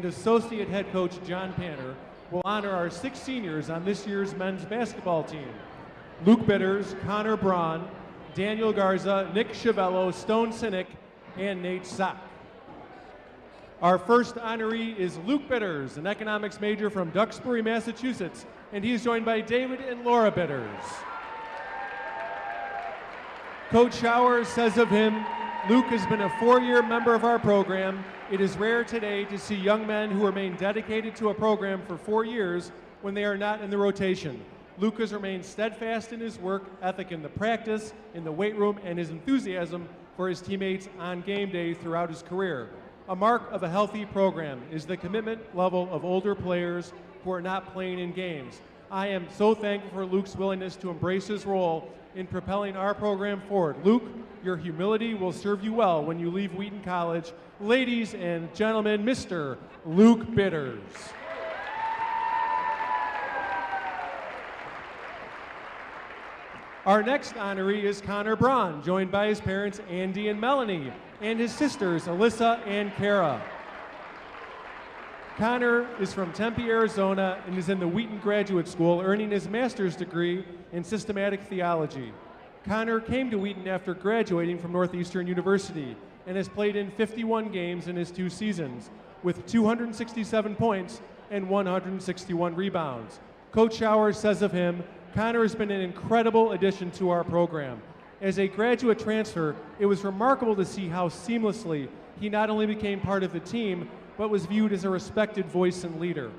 and Associate Head Coach John Panner will honor our 6 seniors on this year's men's basketball team. Luke Bitters, Connor Braun, Daniel Garza, Nick Chiavello, Stone Sinek, and Nate Sock. Our first honoree is Luke Bitters, an economics major from Duxbury, Massachusetts, and he's joined by David and Laura Bitters. Coach Schauer says of him, Luke has been a 4-year member of our program. It is rare today to see young men who remain dedicated to a program for 4 years when they are not in the rotation. Luke has remained steadfast in his work ethic in the practice, in the weight room, and his enthusiasm for his teammates on game day throughout his career. A mark of a healthy program is the commitment level of older players who are not playing in games. I am so thankful for Luke's willingness to embrace his role in propelling our program forward. Luke, your humility will serve you well when you leave Wheaton College. Ladies and gentlemen, Mr. Luke Bitters. Our next honoree is Connor Braun, joined by his parents Andy and Melanie, and his sisters Alyssa and Kara. Connor is from Tempe, Arizona, and is in the Wheaton Graduate School, earning his master's degree in systematic theology. Connor came to Wheaton after graduating from Northeastern University and has played in 51 games in his 2 seasons, with 267 points and 161 rebounds. Coach Schauer says of him, Connor has been an incredible addition to our program. As a graduate transfer, it was remarkable to see how seamlessly he not only became part of the team, but was viewed as a respected voice and leader.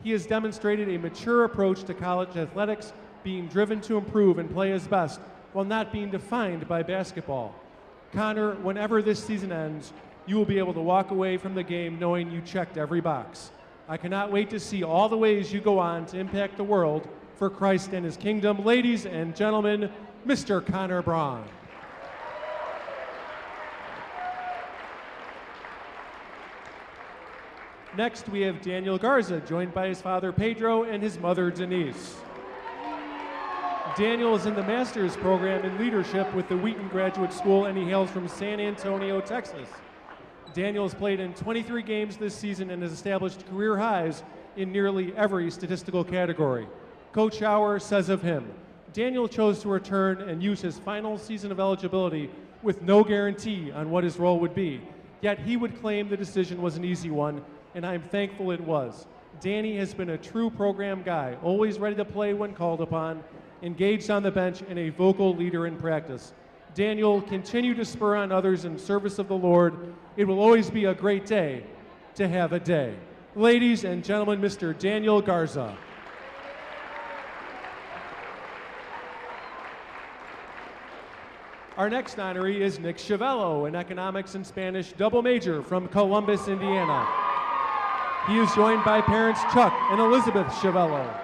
He has demonstrated a mature approach to college athletics, being driven to improve and play his best while not being defined by basketball. Connor, whenever this season ends, you will be able to walk away from the game knowing you checked every box. I cannot wait to see all the ways you go on to impact the world for Christ and his kingdom. Ladies and gentlemen, Mr. Connor Braun. Next, we have Daniel Garza, joined by his father Pedro and his mother Denise. Daniel is in the master's program in leadership with the Wheaton Graduate School, and he hails from San Antonio, Texas. Daniel has played in 23 games this season and has established career highs in nearly every statistical category. Coach Schauer says of him, Daniel chose to return and use his final season of eligibility with no guarantee on what his role would be. Yet he would claim the decision was an easy one, and I'm thankful it was. Danny has been a true program guy, always ready to play when called upon, engaged on the bench, and a vocal leader in practice. Daniel, continue to spur on others in service of the Lord. It will always be a great day to have a day. Ladies and gentlemen, Mr. Daniel Garza. Our next honoree is Nick Chiavello, an economics and Spanish double major from Columbus, Indiana. He is joined by parents Chuck and Elizabeth Chiavello.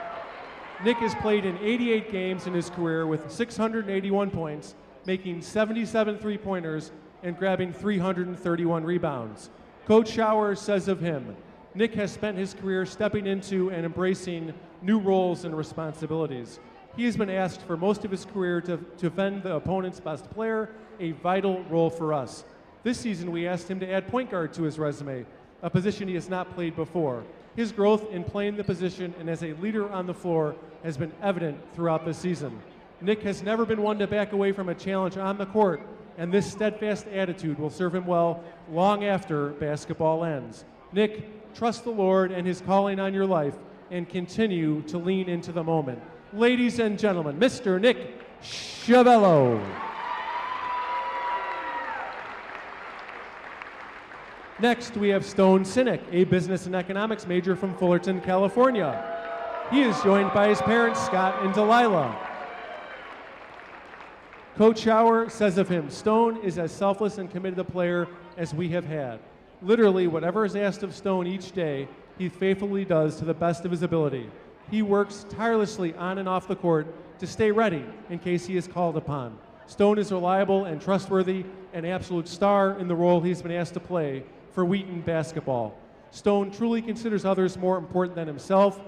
Nick has played in 88 games in his career with 681 points, making 77 three-pointers and grabbing 331 rebounds. Coach Schauer says of him, Nick has spent his career stepping into and embracing new roles and responsibilities. He has been asked for most of his career to defend the opponent's best player, a vital role for us. This season, we asked him to add point guard to his resume, a position he has not played before. His growth in playing the position and as a leader on the floor has been evident throughout the season. Nick has never been one to back away from a challenge on the court, and this steadfast attitude will serve him well long after basketball ends. Nick, trust the Lord and his calling on your life and continue to lean into the moment. Ladies and gentlemen, Mr. Nick Chiavello. Next, we have Stone Sinek, a business and economics major from Fullerton, California. He is joined by his parents, Scott and Delilah. Coach Schauer says of him, Stone is as selfless and committed a player as we have had. Literally, whatever is asked of Stone each day, he faithfully does to the best of his ability. He works tirelessly on and off the court to stay ready in case he is called upon. Stone is reliable and trustworthy, an absolute star in the role he's been asked to play for Wheaton basketball. Stone truly considers others more important than himself.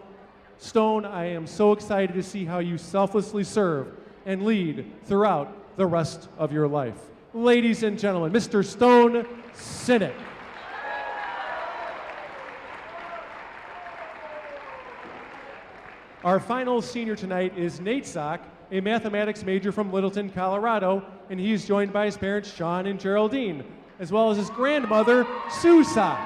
Stone, I am so excited to see how you selflessly serve and lead throughout the rest of your life. Ladies and gentlemen, Mr. Stone Sinek. Our final senior tonight is Nate Sock, a mathematics major from Littleton, Colorado, and he's joined by his parents, Sean and Geraldine, as well as his grandmother, Sue Sock.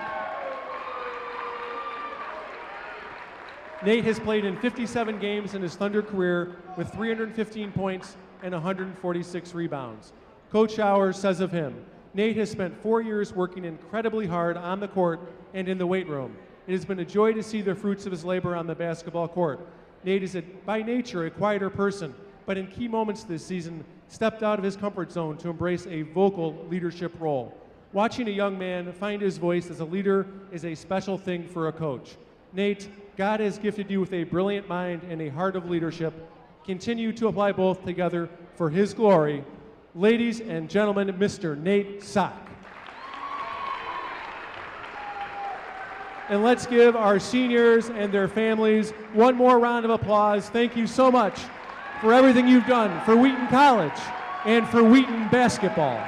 Nate has played in 57 games in his Thunder career with 315 points and 146 rebounds. Coach Schauer says of him, Nate has spent 4 years working incredibly hard on the court and in the weight room. It has been a joy to see the fruits of his labor on the basketball court. Nate is by nature a quieter person, but in key moments this season, stepped out of his comfort zone to embrace a vocal leadership role. Watching a young man find his voice as a leader is a special thing for a coach. Nate, God has gifted you with a brilliant mind and a heart of leadership. Continue to apply both together for his glory. Ladies and gentlemen, Mr. Nate Sock. And let's give our seniors and their families one more round of applause. Thank you so much for everything you've done for Wheaton College and for Wheaton basketball.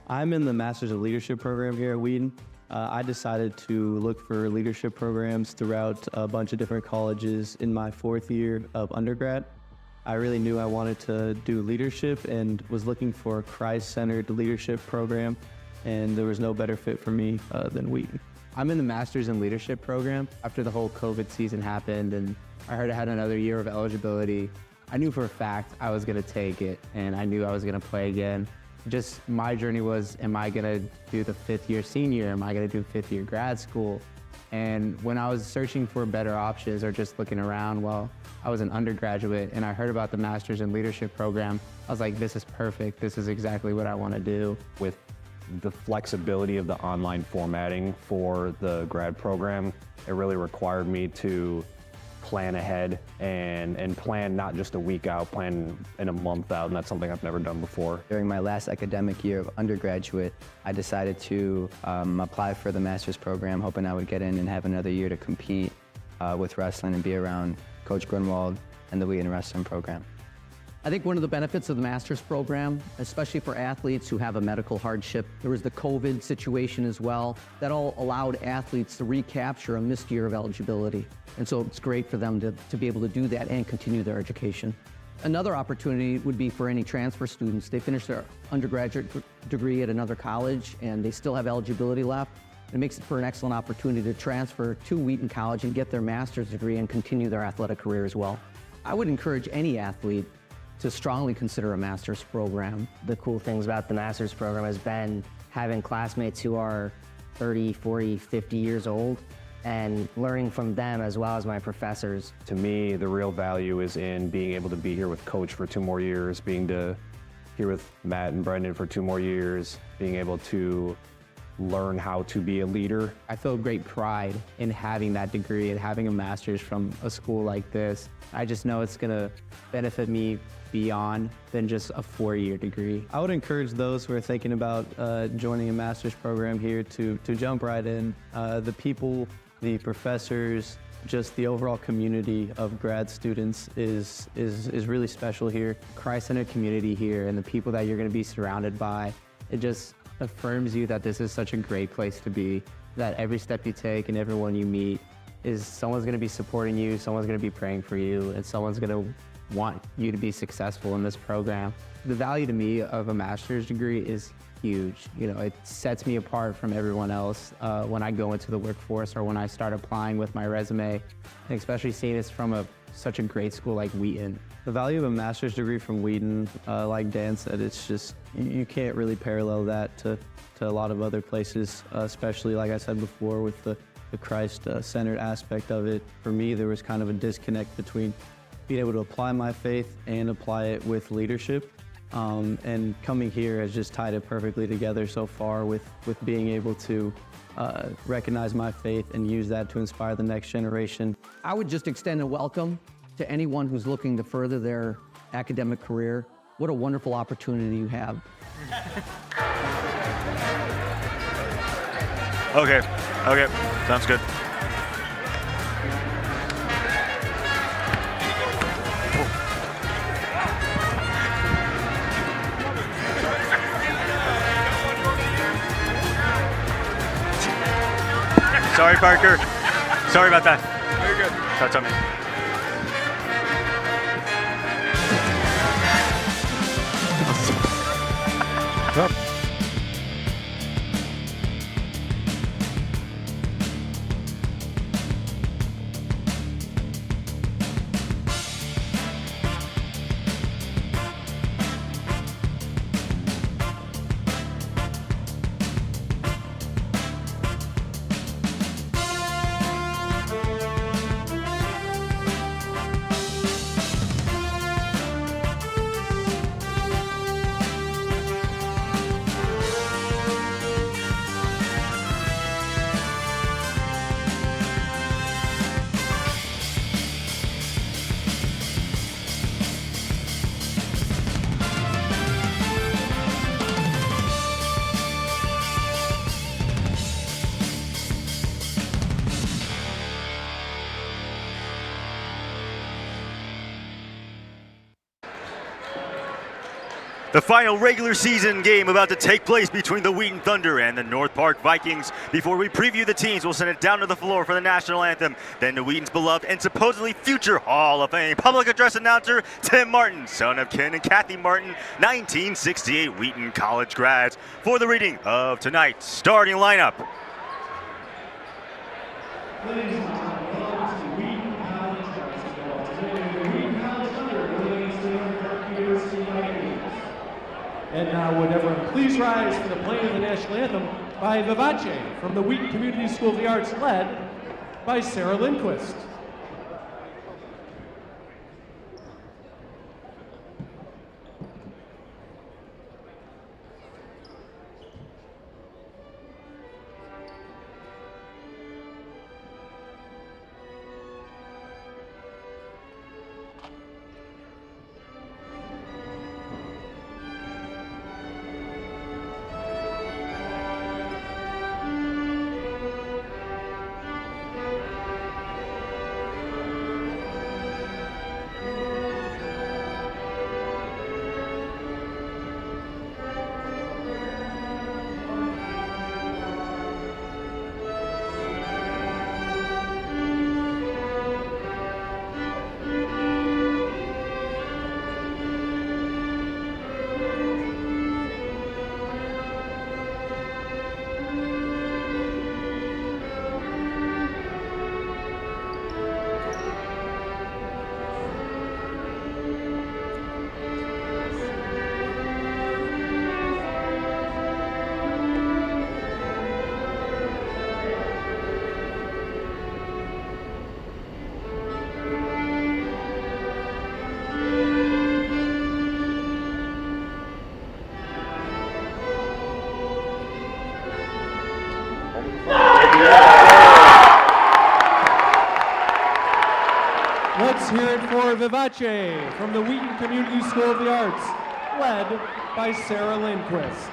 I'm in the Masters of Leadership program here at Wheaton. I decided to look for leadership programs throughout a bunch of different colleges in my 4th year of undergrad. I really knew I wanted to do leadership and was looking for a Christ-centered leadership program, and there was no better fit for me than Wheaton. I'm in the Masters in Leadership program. After the whole COVID season happened and I heard I had another year of eligibility, I knew for a fact I was gonna take it, and I knew I was gonna play again. Just my journey was, am I gonna do the 5th year senior? Am I gonna do 5th year grad school? And when I was searching for better options or just looking around, well, I was an undergraduate and I heard about the Masters in Leadership program. I was like, this is perfect. This is exactly what I wanna do. With the flexibility of the online formatting for the grad program, it really required me to plan ahead and plan not just a week out, plan in a month out, and that's something I've never done before. During my last academic year of undergraduate, I decided to apply for the master's program, hoping I would get in and have another year to compete with wrestling and be around Coach Grunwald and the Wheaton Wrestling program. I think one of the benefits of the master's program, especially for athletes who have a medical hardship, there was the COVID situation as well, that all allowed athletes to recapture a missed year of eligibility. And so it's great for them to be able to do that and continue their education. Another opportunity would be for any transfer students. They finish their undergraduate degree at another college and they still have eligibility left. It makes it for an excellent opportunity to transfer to Wheaton College and get their master's degree and continue their athletic career as well. I would encourage any athlete to strongly consider a master's program. The cool things about the master's program has been having classmates who are 30, 40, 50 years old and learning from them as well as my professors. To me, the real value is in being able to be here with Coach for 2 more years, being here with Matt and Brendan for 2 more years, being able to learn how to be a leader. I feel great pride in having that degree and having a master's from a school like this. I just know it's gonna benefit me beyond than just a 4-year degree. I would encourage those who are thinking about joining a master's program here to jump right in. The people, the professors, just the overall community of grad students is really special here. Christ-centered community here and the people that you're gonna be surrounded by, it just affirms you that this is such a great place to be, that every step you take and everyone you meet is someone's gonna be supporting you, someone's gonna be praying for you, and someone's gonna want you to be successful in this program. The value to me of a master's degree is huge. You know, it sets me apart from everyone else when I go into the workforce or when I start applying with my resume, and especially seeing this from such a great school like Wheaton. The value of a master's degree from Wheaton, like Dan said, it's just, you can't really parallel that to a lot of other places, especially, like I said before, with the Christ-centered aspect of it. For me, there was kind of a disconnect between being able to apply my faith and apply it with leadership. And coming here has just tied it perfectly together so far with being able to recognize my faith and use that to inspire the next generation. I would just extend a welcome to anyone who's looking to further their academic career. What a wonderful opportunity you have. Okay, sounds good. Sorry, Parker. Sorry about that. Very good. That's on me. The final regular season game about to take place between the Wheaton Thunder and the North Park Vikings. Before we preview the teams, we'll send it down to the floor for the national anthem. Then to Wheaton's beloved and supposedly future Hall of Fame public address announcer, Tim Martin, son of Ken and Kathy Martin, 1968 Wheaton College grads, for the reading of tonight's starting lineup. And now would everyone please rise for the playing of the national anthem by Vivace from the Wheaton Community School of the Arts, led by Sarah Lindquist. Let's hear it for Vivace from the Wheaton Community School of the Arts, led by Sarah Lindquist.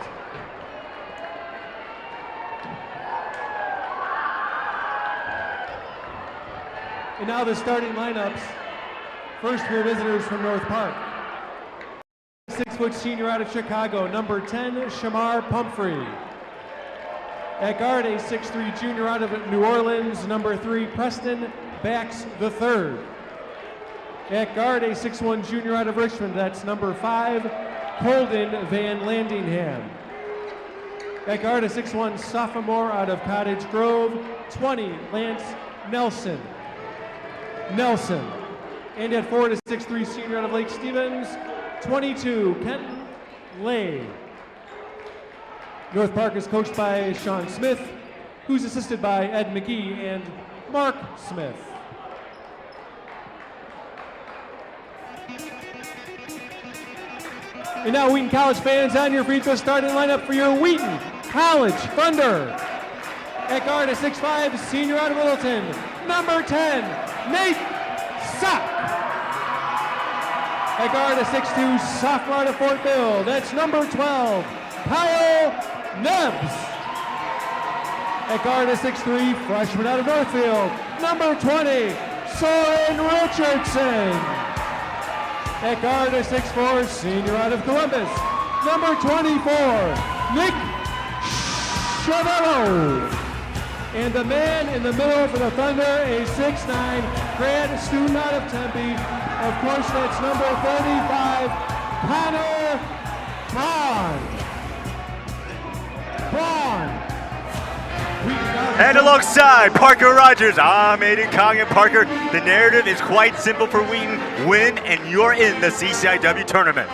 And now the starting lineups. First for visitors from North Park. 6-foot senior out of Chicago, number 10, Shamar Pumphrey. At guard, a 6'3" junior out of New Orleans, number 3, Preston Bax III. At guard, a 6'1" junior out of Richmond, that's number 5, Colden Van Landingham. At guard, a 6'1" sophomore out of Cottage Grove, 20, Lance Nelson. And at forward, a 6'3" senior out of Lake Stevens, 22, Kenton Lay. North Park is coached by Sean Smith, who's assisted by Ed McGee and Mark Smith. And now, Wheaton College fans, on your feet, the starting lineup for your Wheaton College Thunder. At guard, a 6'5" senior out of Littleton, number 10, Nate Sock. At guard, a 6'2" sophomore out of Fort Bill, that's number 12, Kyle Nebbs. At guard, a 6'3" freshman out of Northfield, number 20, Soren Richardson. At guard, a 6'4" senior out of Columbus, number 24, Nick Chavello. And the man in the middle for the Thunder, a 6'9" grad student out of Tempe. Of course, that's number 35, Connor Braun. And alongside Parker Rogers, I'm Aiden Kong. Parker, the narrative is quite simple for Wheaton. Win and you're in the CCIW tournament.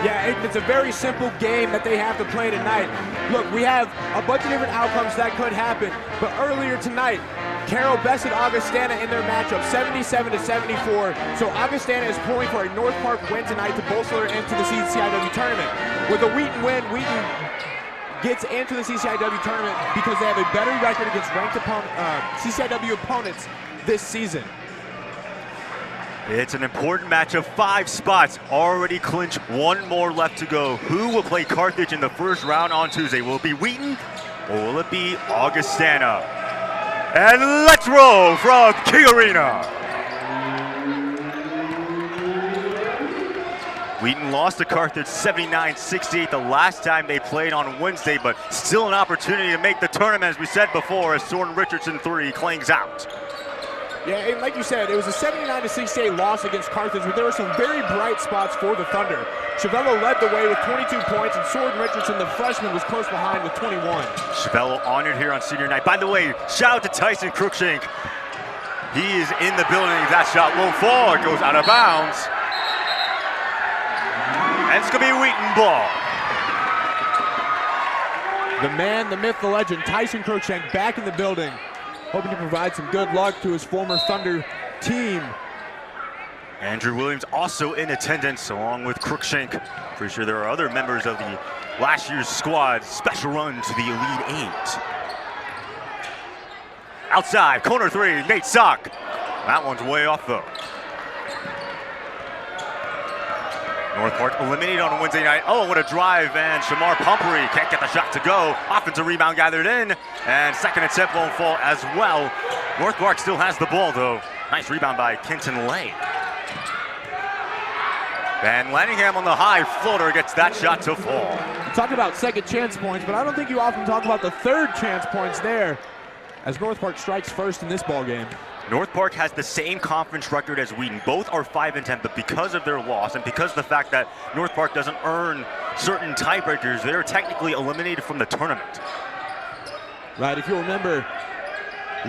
Yeah, it's a very simple game that they have to play tonight. Look, we have a bunch of different outcomes that could happen, but earlier tonight, Carroll bested Augustana in their matchup 77-74. So Augustana is pulling for a North Park win tonight to bolster into the CCIW tournament. With a Wheaton win, Wheaton gets into the CCIW tournament because they have a better record against ranked CCIW opponents this season. It's an important match of 5 spots already clinched, 1 more left to go. Who will play Carthage in the first round on Tuesday? Will it be Wheaton or will it be Augustana? And let's roll from King Arena. Wheaton lost to Carthage 79-68 the last time they played on Wednesday, but still an opportunity to make the tournament, as we said before, as Soren Richardson 3 clings out. Yeah, and like you said, it was a 79-68 loss against Carthage, but there were some very bright spots for the Thunder. Chavello led the way with 22 points, and Soren Richardson, the freshman, was close behind with 21. Chavello honored here on senior night. By the way, shout out to Tyson Cruikshank. He is in the building. That shot won't fall. It goes out of bounds. And it's going to be Wheaton ball. The man, the myth, the legend, Tyson Cruikshank back in the building, hoping to provide some good luck to his former Thunder team. Andrew Williams also in attendance along with Cruikshank. Pretty sure there are other members of the last year's squad. Special run to the Elite Eight. Outside, corner 3, Nate Sock. That one's way off though. North Park eliminated on Wednesday night. Oh, what a drive, and Shamar Pumphrey can't get the shot to go. Offensive rebound gathered in, and second attempt won't fall as well. North Park still has the ball though. Nice rebound by Kenton Lay. Van Lanningham on the high floater gets that shot to fall. Talk about second chance points, but I don't think you often talk about the third chance points there, as North Park strikes first in this ball game. North Park has the same conference record as Wheaton. Both are 5-10, but because of their loss and because of the fact that North Park doesn't earn certain tiebreakers, they're technically eliminated from the tournament. Right, if you remember,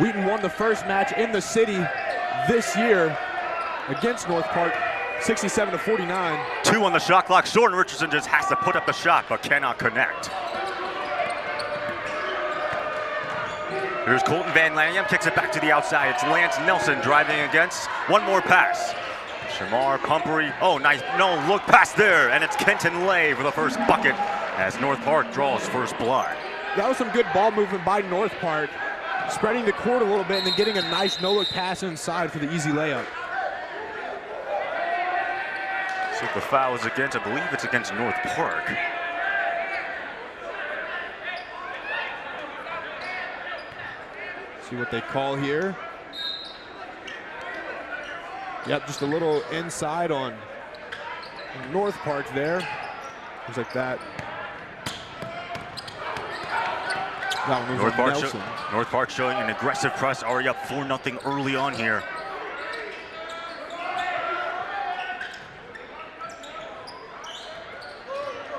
Wheaton won the first match in the city this year against North Park, 67-49. 2 on the shot clock. Soren Richardson just has to put up the shot, but cannot connect. Here's Colton Van Lanningham, kicks it back to the outside. It's Lance Nelson driving against. One more pass. Shamar Pumphrey, oh nice, no look pass there, and it's Kenton Lay for the first bucket as North Park draws first blood. That was some good ball movement by North Park, spreading the court a little bit and then getting a nice no-look pass inside for the easy layup. See if the foul is against, I believe it's against North Park. See what they call here. Yep, just a little inside on North Park there. Looks like that. That one was on Nelson. North Park showing an aggressive press, already up 4-0 early on here.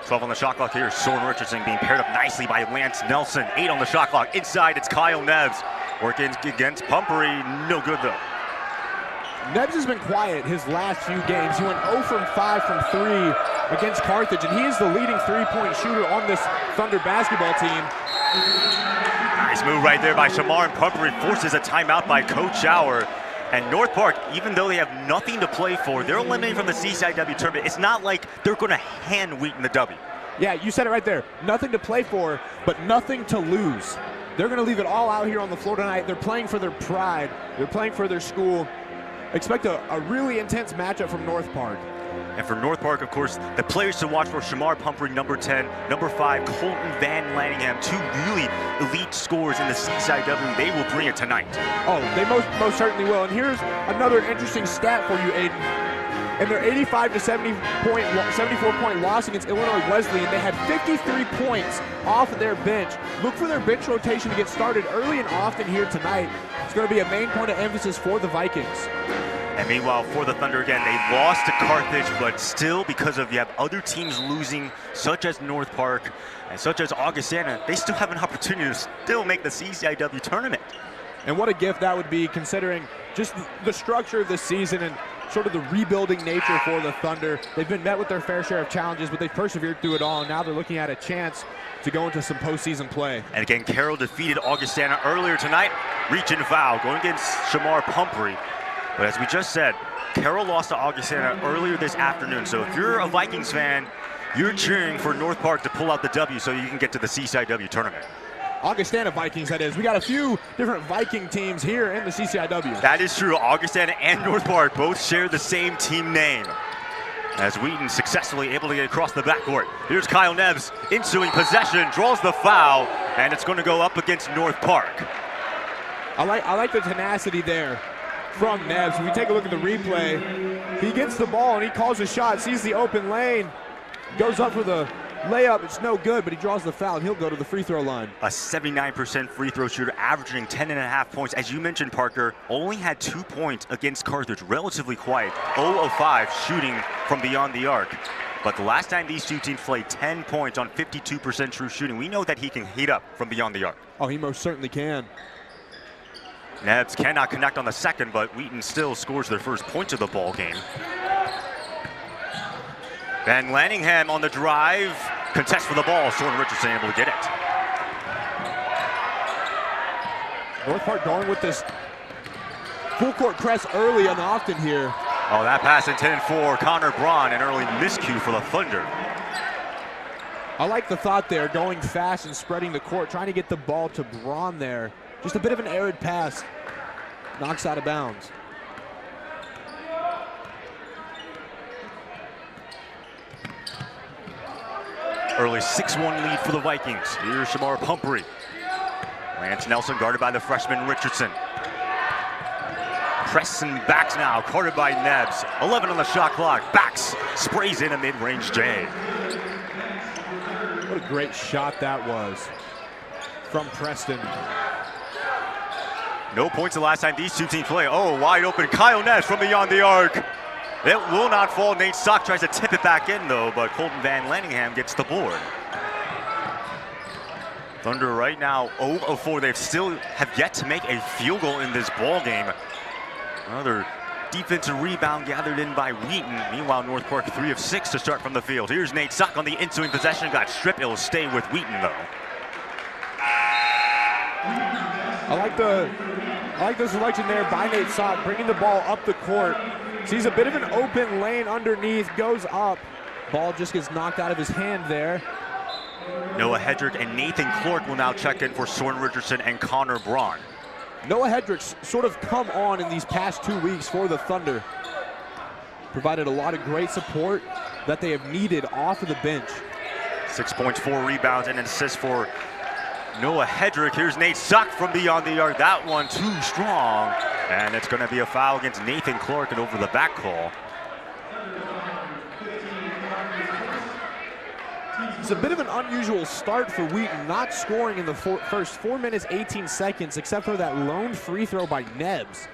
Twelve on the shot clock here. Soren Richardson being paired up nicely by Lance Nelson. 8 on the shot clock. Inside, it's Kyle Neves. Working against Pumphrey, no good though. Neves has been quiet his last few games. He went 0 from 5 from 3 against Carthage, and he is the leading three-point shooter on this Thunder basketball team. Nice move right there by Shamar, and Pumphrey forces a timeout by Coach Schauer. And North Park, even though they have nothing to play for, they're eliminated from the CCIW tournament. It's not like they're going to hand Wheaton the W. Yeah, you said it right there. Nothing to play for, but nothing to lose. They're going to leave it all out here on the floor tonight. They're playing for their pride. They're playing for their school. Expect a really intense matchup from North Park. And for North Park, of course, the players to watch for: Shamar Pumphrey, number 10, number 5, Colton Van Lanningham, 2 really elite scorers in the CCIW. They will bring it tonight. Oh, they most certainly will. And here's another interesting stat for you, Aiden. In their 85 to 74-point loss against Illinois Wesleyan, they had 53 points off of their bench. Look for their bench rotation to get started early and often here tonight. It's going to be a main point of emphasis for the Vikings. And meanwhile, for the Thunder again, they lost to Carthage, but still, because of you have other teams losing, such as North Park and such as Augustana, they still have an opportunity to still make the CCIW tournament. And what a gift that would be, considering just the structure of this season and sort of the rebuilding nature for the Thunder. They've been met with their fair share of challenges, but they've persevered through it all, and now they're looking at a chance to go into some postseason play. And again, Carroll defeated Augustana earlier tonight. Reach and foul going against Shamar Pumphrey. But as we just said, Carroll lost to Augustana earlier this afternoon. So if you're a Vikings fan, you're cheering for North Park to pull out the W so you can get to the CCIW tournament. Augustana Vikings, that is. We got a few different Viking teams here in the CCIW. That is true. Augustana and North Park both share the same team name. As Wheaton successfully able to get across the backcourt. Here's Kyle Neves, ensuing possession, draws the foul, and it's going to go up against North Park. I like the tenacity there from Nebbs. If we take a look at the replay, he gets the ball and he calls a shot, sees the open lane, goes up for the layup. It's no good, but he draws the foul and he'll go to the free throw line. A 79% free throw shooter, averaging 10.5 points. As you mentioned, Parker, only had 2 points against Carthage. Relatively quiet, 0 of 5 shooting from beyond the arc. But the last time these two teams played, 10 points on 52% true shooting. We know that he can heat up from beyond the arc. Oh, he most certainly can. Nebbs cannot connect on the second, but Wheaton still scores their first points of the ball game. Van Lanningham on the drive, contest for the ball. Soren Richardson able to get it. North Park going with this full court press early and often here. Oh, that pass intended for Connor Braun, an early miscue for the Thunder. I like the thought there, going fast and spreading the court, trying to get the ball to Braun there. Just a bit of an arid pass, knocks out of bounds. Early 6-1 lead for the Vikings. Here's Shamar Pumphrey. Lance Nelson guarded by the freshman Richardson. Preston backs now, guarded by Nebbs. 11 on the shot clock. Backs, sprays in a mid-range J. What a great shot that was from Preston. No points the last time these two teams play. Oh, wide open, Kyle Ness from beyond the arc. It will not fall. Nate Sock tries to tip it back in though, but Colton Van Lanningham gets the board. Thunder right now 0 of 4. They still have yet to make a field goal in this ball game. Another defensive rebound gathered in by Wheaton. Meanwhile, North Park 3 of 6 to start from the field. Here's Nate Sock on the ensuing possession. Got stripped. It'll stay with Wheaton though. I like the selection there by Nate Sock, bringing the ball up the court. Sees a bit of an open lane underneath, goes up. Ball just gets knocked out of his hand there. Noah Hedrick and Nathan Clark will now check in for Soren Richardson and Connor Braun. Noah Hedrick's sort of come on in these past 2 weeks for the Thunder. Provided a lot of great support that they have needed off of the bench. 6 points, 4 rebounds, and an assist for Noah Hedrick. Here's Nate Sock from beyond the arc. That one too strong. And it's going to be a foul against Nathan Clark and over the back call. It's a bit of an unusual start for Wheaton, not scoring in the first 4 minutes, 18 seconds, except for that lone free throw by Nebbs.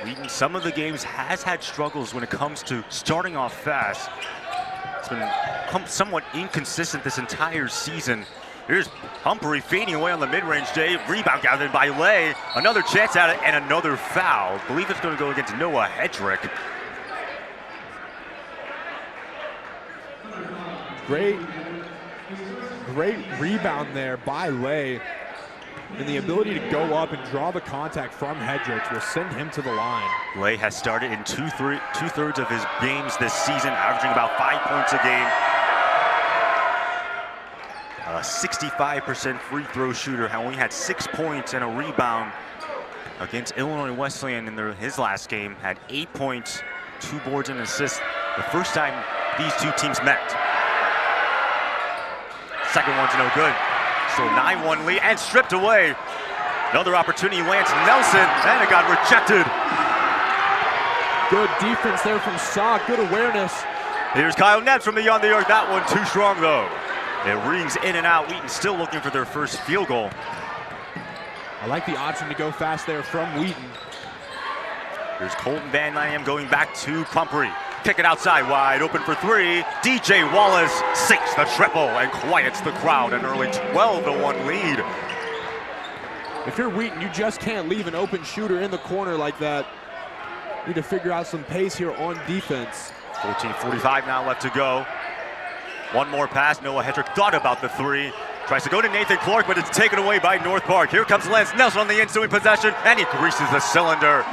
Wheaton, some of the games, has had struggles when it comes to starting off fast. It's been somewhat inconsistent this entire season. Here's Pumphrey fading away on the mid-range J. Rebound gathered by Lay. Another chance at it and another foul. I believe it's going to go against Noah Hedrick. Great rebound there by Lay. And the ability to go up and draw the contact from Hedrick will send him to the line. Lay has started in two-thirds of his games this season, averaging about 5 points a game. A 65% free throw shooter, only had 6 points and a rebound against Illinois Wesleyan in his last game. Had 8 points, 2 boards and assists the first time these two teams met. Second one's no good. So 9-1 lead and stripped away. Another opportunity, Lance Nelson, and it got rejected. Good defense there from Sock, good awareness. Here's Kyle Nebbs from beyond the arc. That one too strong though. It rings in and out. Wheaton still looking for their first field goal. I like the option to go fast there from Wheaton. Here's Colton Van Lanningham going back to Pumphrey. Kick it outside, wide open for 3. DJ Wallace sinks the triple and quiets the crowd. An early 12-1 lead. If you're Wheaton, you just can't leave an open shooter in the corner like that. You need to figure out some pace here on defense. 14:45 now left to go. One more pass. Noah Hedrick thought about the 3. Tries to go to Nathan Clark, but it's taken away by North Park. Here comes Lance Nelson on the ensuing possession, and he greases the cylinder.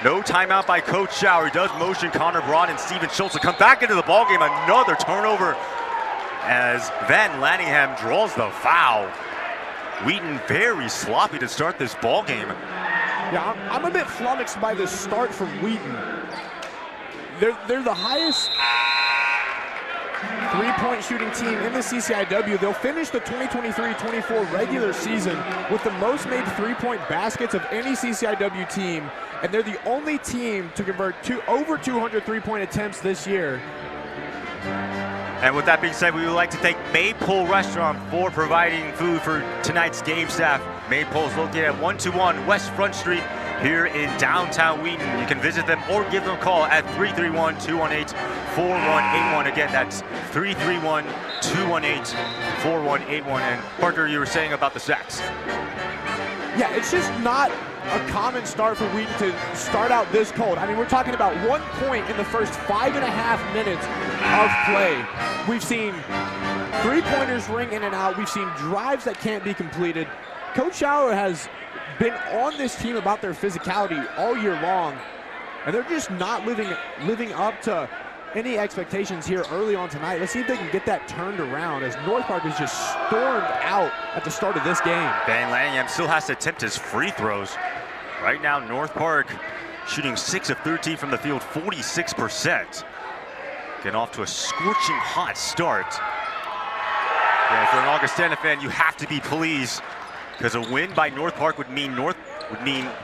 No timeout by Coach Schauer. He does motion Connor Braun and Steven Schultz to come back into the ballgame. Another turnover as Van Lanningham draws the foul. Wheaton very sloppy to start this ballgame. Yeah, I'm a bit flummoxed by the start from Wheaton. They're the highest three-point shooting team in the CCIW. They'll finish the 2023-24 regular season with the most made three-point baskets of any CCIW team, and they're the only team to convert over 200 three-point attempts this year. And with that being said, we would like to thank Maypole Restaurant for providing food for tonight's game staff. Maypole is located at 121 West Front Street here in downtown Wheaton. You can visit them or give them a call at 331-218-4181. Again, that's 331-218-4181. And Parker, you were saying about the sacks. Yeah, it's just not a common start for Wheaton to start out this cold. I mean, we're talking about 1 point in the first 5.5 minutes of play. We've seen three-pointers ring in and out. We've seen drives that can't be completed. Coach Schauer has been on this team about their physicality all year long, and they're just not living up to any expectations here early on tonight. Let's see if they can get that turned around as North Park is just stormed out at the start of this game. Van Lanningham still has to attempt his free throws. Right now, North Park shooting 6 of 13 from the field, 46%. Getting off to a scorching hot start. Yeah, if you're an Augustana fan, you have to be pleased, because a win by North Park would mean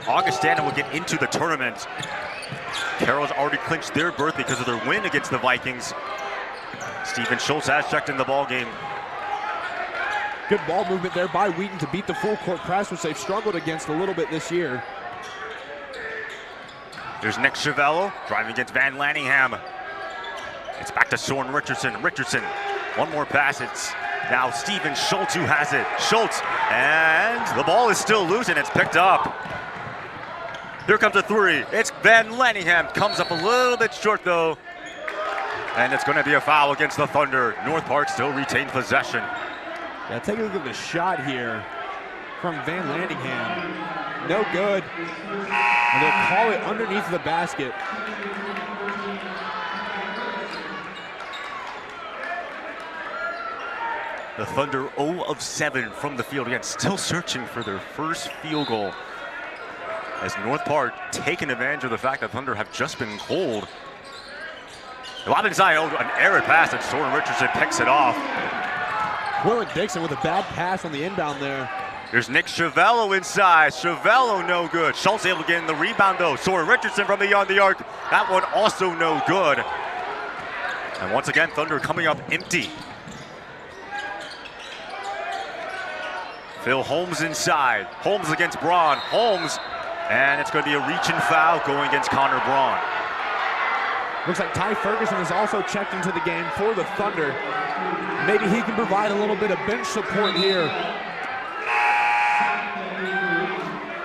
Augustana would get into the tournament. Carroll's already clinched their berth because of their win against the Vikings. Stephen Schultz has checked in the ball game. Good ball movement there by Wheaton to beat the full court press, which they've struggled against a little bit this year. There's Nick Chiavello driving against Van Lanningham. It's back to Soren Richardson. Richardson, one more pass. It's now Stephen Schultz who has it. Schultz, and the ball is still loose and it's picked up. Here comes a three. It's Van Lanningham. Comes up a little bit short though. And it's going to be a foul against the Thunder. North Park still retained possession. Yeah, take a look at the shot here from Van Lanningham. No good. And they'll call it underneath the basket. The Thunder 0 of 7 from the field. Again, still searching for their first field goal, as North Park taking advantage of the fact that Thunder have just been cold. Lob inside, an error pass, and Soren Richardson picks it off. Willen Dixon with a bad pass on the inbound there. There's Nick Chiavello inside. Chiavello no good. Schultz able to get in the rebound though. Soren Richardson from beyond the arc. That one also no good. And once again, Thunder coming up empty. Phil Holmes inside. Holmes against Braun. Holmes, and it's going to be a reach and foul going against Connor Braun. Looks like Ty Ferguson is also checked into the game for the Thunder. Maybe he can provide a little bit of bench support here.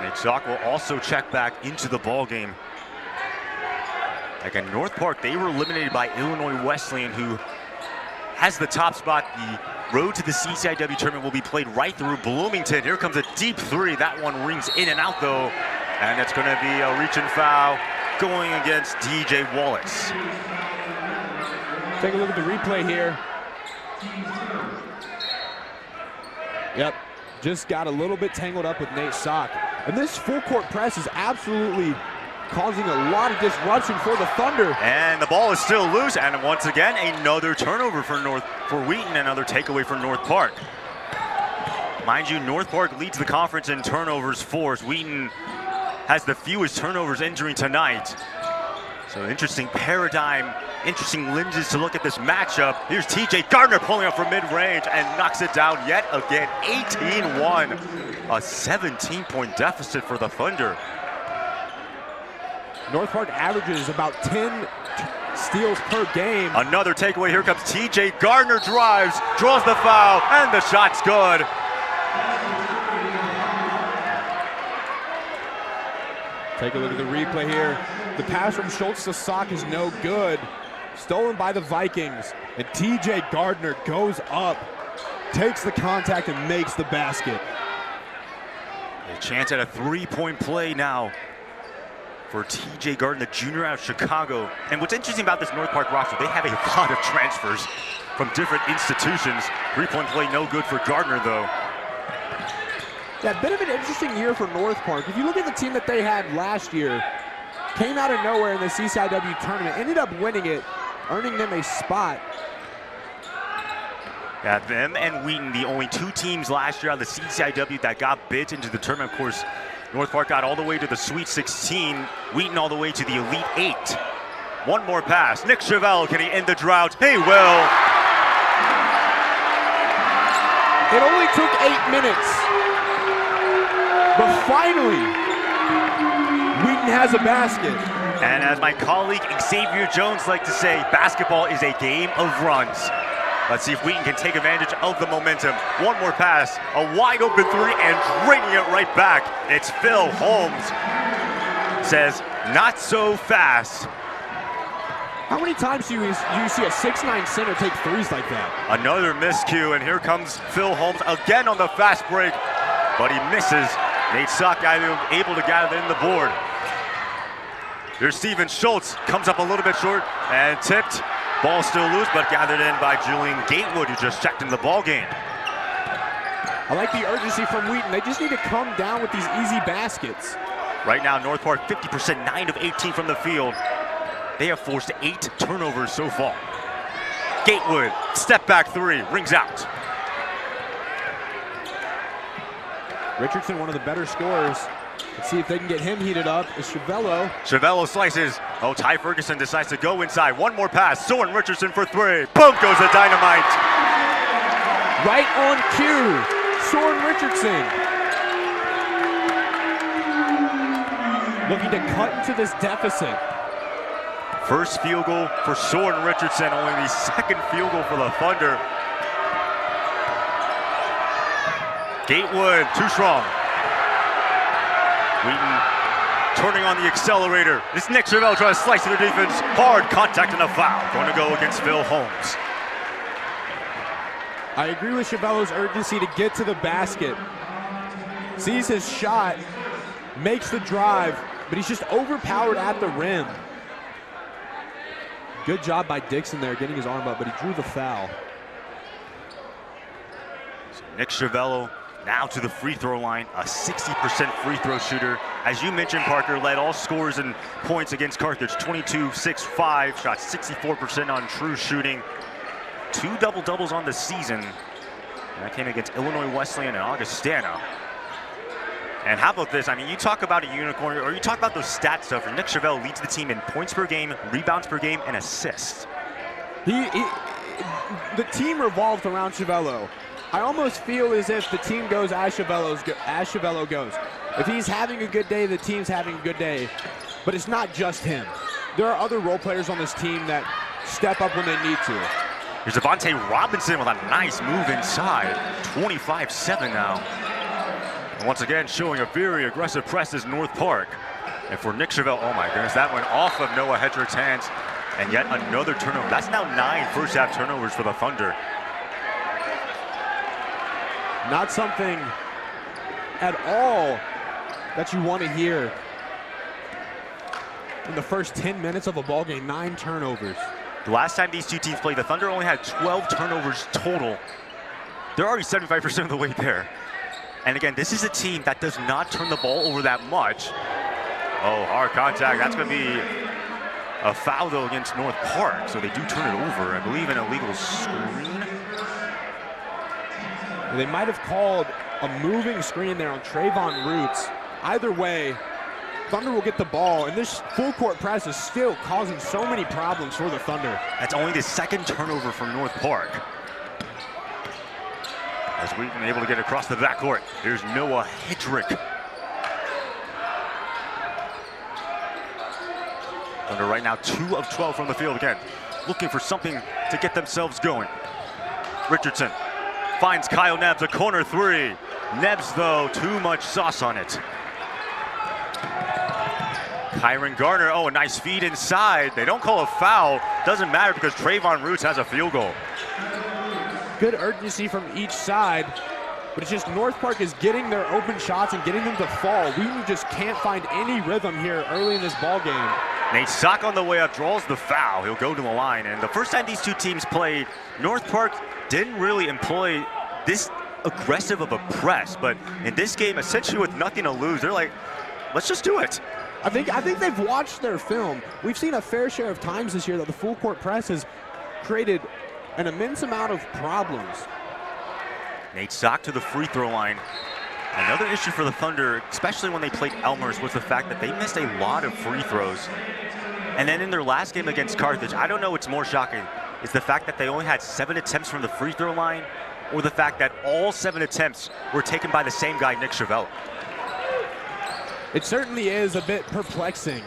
Nate Zock will also check back into the ball game. Again, North Park, they were eliminated by Illinois Wesleyan, who has the top spot. The road to the CCIW tournament will be played right through Bloomington. Here comes a deep three. That one rings in and out though. And it's going to be a reach and foul going against DJ Wallace. Take a look at the replay here. Yep, just got a little bit tangled up with Nate Zock. And this full court press is absolutely causing a lot of disruption for the Thunder. And the ball is still loose, and once again, another turnover for Wheaton, another takeaway for North Park. Mind you, North Park leads the conference in turnovers forced. Wheaton has the fewest turnovers entering tonight. So interesting paradigm, interesting lenses to look at this matchup. Here's TJ Gardner pulling up from mid-range and knocks it down yet again, 18-1. A 17-point deficit for the Thunder. North Park averages about 10 steals per game. Another takeaway, here comes TJ Gardner, drives, draws the foul, and the shot's good. Take a look at the replay here. The pass from Schultz to Zock is no good. Stolen by the Vikings. And TJ Gardner goes up, takes the contact, and makes the basket. A chance at a three-point play now for TJ Gardner, the junior out of Chicago. And what's interesting about this North Park roster, they have a lot of transfers from different institutions. Three-point play no good for Gardner, though. Yeah, a bit of an interesting year for North Park. If you look at the team that they had last year, came out of nowhere in the CCIW tournament, ended up winning it, earning them a spot. Yeah, them and Wheaton, the only two teams last year on the CCIW that got bids into the tournament. Of course, North Park got all the way to the Sweet 16, Wheaton all the way to the Elite 8. One more pass. Nick Chevelle, can he end the drought? He will. It only took 8 minutes, but finally, Wheaton has a basket. And as my colleague Xavier Jones likes to say, basketball is a game of runs. Let's see if Wheaton can take advantage of the momentum. One more pass, a wide open three, and draining it right back. It's Phil Holmes. Says, not so fast. How many times do you see a 6'9" center take threes like that? Another miscue, and here comes Phil Holmes again on the fast break, but he misses. Nate Sock able to gather in the board. Here's Steven Schultz, comes up a little bit short and tipped. Ball still loose, but gathered in by Julian Gatewood, who just checked into the ball game. I like the urgency from Wheaton. They just need to come down with these easy baskets. Right now, North Park 50%, 9 of 18 from the field. They have forced 8 turnovers so far. Gatewood, step back three, rings out. Richardson, one of the better scorers. Let's see if they can get him heated up. It's Chevelle. Chevelle slices. Oh, Ty Ferguson decides to go inside. One more pass. Soren Richardson for three. Boom goes the dynamite. Right on cue. Soren Richardson. Looking to cut into this deficit. First field goal for Soren Richardson. Only the second field goal for the Thunder. Gatewood, too strong. Wheaton turning on the accelerator. This Nick Chevelle trying to slice to the defense. Hard contact and a foul. Going to go against Phil Holmes. I agree with Chevelle's urgency to get to the basket. Sees his shot, makes the drive, but he's just overpowered at the rim. Good job by Dixon there, getting his arm up, but he drew the foul. So Nick Chevelle now to the free throw line, a 60% free throw shooter. As you mentioned, Parker led all scorers and points against Carthage, 22-6-5, shot 64% on true shooting. 2 double-doubles on the season. And that came against Illinois Wesleyan and Augustana. And how about this? I mean, you talk about a unicorn, or you talk about those stat stuff, and Nick Chevelle leads the team in points per game, rebounds per game, and assists. The team revolves around Chevelle. I almost feel as if the team goes as Chevelle goes. If he's having a good day, the team's having a good day. But it's not just him. There are other role players on this team that step up when they need to. Here's Devontae Robinson with a nice move inside. 25-7 now. And once again, showing a very aggressive press is North Park. And for Nick Chevelle, oh my goodness, that went off of Noah Hedrick's hands. And yet another turnover. That's now 9 first half turnovers for the Thunder. Not something at all that you want to hear in the first 10 minutes of a ball game. 9 turnovers. The last time these two teams played, the Thunder only had 12 turnovers total. They're already 75% of the way there. And again, this is a team that does not turn the ball over that much. Oh, hard contact. That's going to be a foul, though, against North Park. So they do turn it over. I believe an illegal screen. They might have called a moving screen there on Trayvon Roots. Either way, Thunder will get the ball, and this full court press is still causing so many problems for the Thunder. That's only the second turnover from North Park. As Wheaton able to get across the backcourt. Here's Noah Hedrick. Thunder right now 2 of 12 from the field again. Looking for something to get themselves going. Richardson finds Kyle Nebbs, a corner 3. Nebbs, though, too much sauce on it. Kyron Garner, oh, a nice feed inside. They don't call a foul. Doesn't matter because Trayvon Roots has a field goal. Good urgency from each side, but it's just North Park is getting their open shots and getting them to fall. Wheaton just can't find any rhythm here early in this ball game. Nate Sock on the way up, draws the foul. He'll go to the line. And the first time these two teams played, North Park didn't really employ this aggressive of a press. But in this game, essentially with nothing to lose, they're like, let's just do it. I think they've watched their film. We've seen a fair share of times this year that the full court press has created an immense amount of problems. Nate Sock to the free throw line. Another issue for the Thunder, especially when they played Elmhurst, was the fact that they missed a lot of free throws. And then in their last game against Carthage, I don't know what's more shocking, is the fact that they only had 7 attempts from the free throw line, or the fact that all 7 attempts were taken by the same guy, Nick Chiavello. It certainly is a bit perplexing.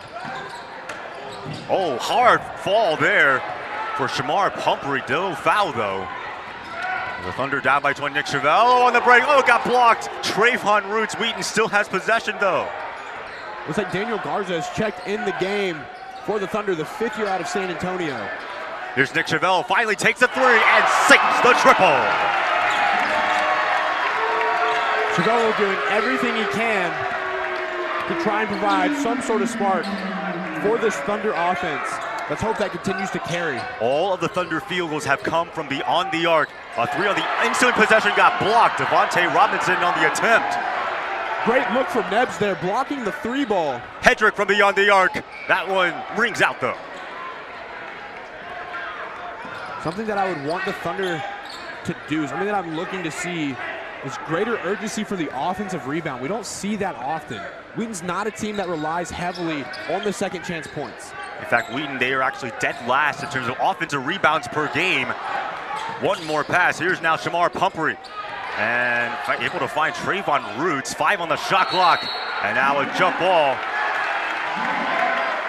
Oh, hard fall there for Shamar Pumphrey. No foul, though. The Thunder down by 20. Nick Chiavello on the break. Oh, it got blocked. Trayvon Roots. Wheaton still has possession, though. Looks like Daniel Garza has checked in the game for the Thunder, the 5th year out of San Antonio. Here's Nick Chiavello. Finally takes the 3 and sinks the triple. Chiavello doing everything he can to try and provide some sort of spark for this Thunder offense. Let's hope that continues to carry. All of the Thunder field goals have come from beyond the arc. A 3 on the instant possession got blocked. Devontae Robinson on the attempt. Great look from Nebbs there, blocking the 3 ball. Hedrick from beyond the arc. That one rings out, though. Something that I would want the Thunder to do, something that I'm looking to see, is greater urgency for the offensive rebound. We don't see that often. Wheaton's not a team that relies heavily on the second chance points. In fact, Wheaton, they are actually dead last in terms of offensive rebounds per game. One more pass. Here's now Shamar Pumphrey. And able to find Trayvon Roots. 5 on the shot clock. And now a jump ball.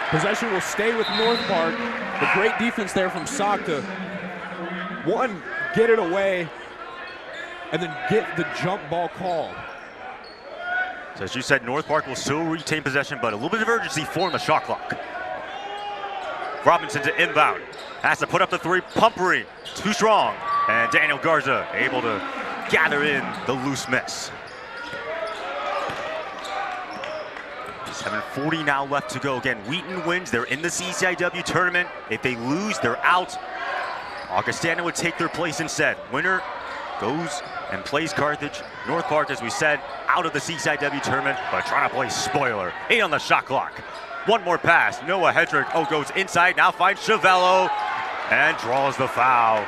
Possession will stay with North Park. The great defense there from Sock to, one, get it away, and then get the jump ball call. So as you said, North Park will still retain possession, but a little bit of urgency for the shot clock. Robinson to inbound. Has to put up the 3. Pumphrey, too strong. And Daniel Garza able to gather in the loose miss. 7:40 now left to go. Again, Wheaton wins. They're in the CCIW tournament. If they lose, they're out. Augustana would take their place instead. Winner goes and plays Carthage. North Park, as we said, out of the CCIW tournament, but trying to play spoiler. 8 on the shot clock. One more pass. Noah Hedrick, goes inside. Now finds Chiavello and draws the foul.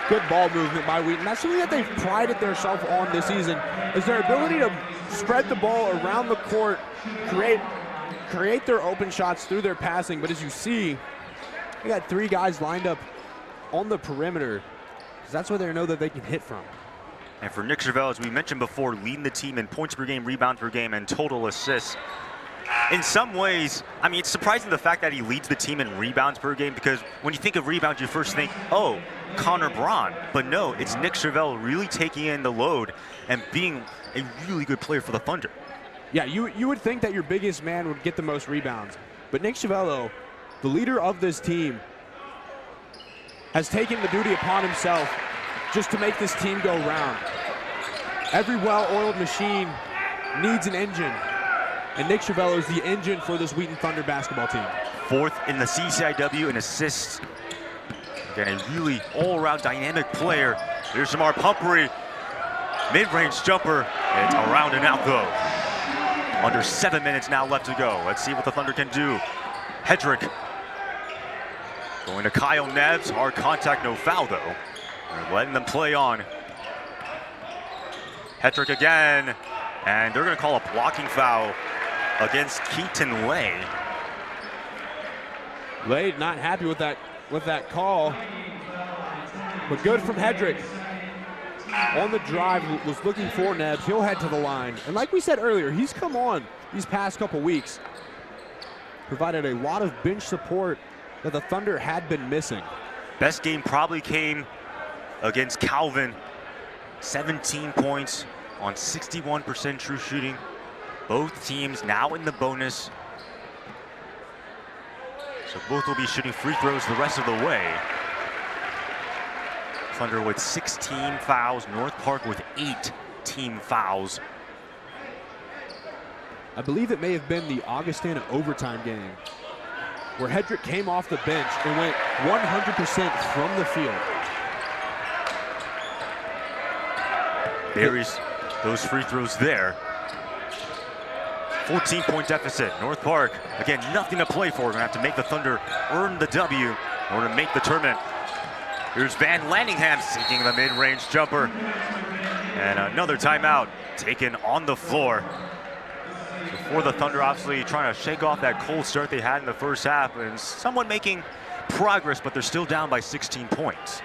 Good ball movement by Wheaton. That's something that they've prided themselves on this season, is their ability to spread the ball around the court, create their open shots through their passing. But as you see, they got 3 guys lined up on the perimeter. That's where they know that they can hit from. And for Nick Chiavello, as we mentioned before, leading the team in points per game, rebounds per game, and total assists. In some ways, I mean, it's surprising the fact that he leads the team in rebounds per game, because when you think of rebounds, you first think, oh, Connor Braun. But no, it's Nick Chiavello really taking in the load and being a really good player for the Thunder. Yeah, you would think that your biggest man would get the most rebounds. But Nick Chiavello, the leader of this team, has taken the duty upon himself just to make this team go round. Every well-oiled machine needs an engine, and Nick Chiavello is the engine for this Wheaton Thunder basketball team. 4th in the CCIW in assists. Again, a really all-around dynamic player. Here's Shamar Pumphrey. Mid-range jumper. It's around and out, though. Under 7 minutes now left to go. Let's see what the Thunder can do. Hedrick going to Kyle Nebbs. Hard contact, no foul, though. They're letting them play on. Hedrick again. And they're going to call a blocking foul against Keaton Lay. Lay not happy with that call. But good from Hedrick. On the drive, was looking for Nebbs. He'll head to the line. And like we said earlier, he's come on these past couple weeks. Provided a lot of bench support that the Thunder had been missing. Best game probably came against Calvin. 17 points on 61% true shooting. Both teams now in the bonus. So both will be shooting free throws the rest of the way. Thunder with 16 fouls, North Park with 8 team fouls. I believe it may have been the Augustana overtime game where Hedrick came off the bench and went 100% from the field. Buries those free throws there. 14-point deficit. North Park, again, nothing to play for. We're going to have to make the Thunder earn the W in order to make the tournament. Here's Van Lanningham seeking the mid-range jumper. And another timeout taken on the floor. For the Thunder, obviously trying to shake off that cold start they had in the first half and somewhat making progress, but they're still down by 16 points.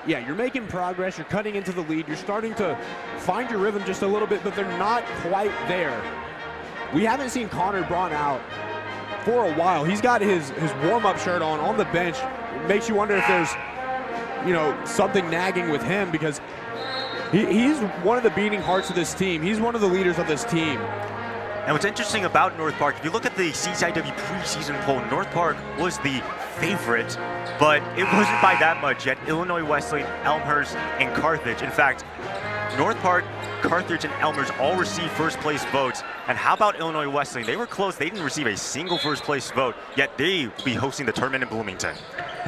Yeah, you're making progress, you're cutting into the lead, you're starting to find your rhythm just a little bit, but they're not quite there. We haven't seen Connor Braun out for a while. He's got his warm-up shirt on the bench. It makes you wonder if there's, something nagging with him, because he's one of the beating hearts of this team. He's one of the leaders of this team. And what's interesting about North Park, if you look at the CCIW preseason poll, North Park was the favorite, but it wasn't by that much yet. Illinois Wesleyan, Elmhurst, and Carthage. In fact, North Park, Carthage, and Elmhurst all received first place votes. And how about Illinois Wesleyan? They were close. They didn't receive a single first place vote, yet they will be hosting the tournament in Bloomington.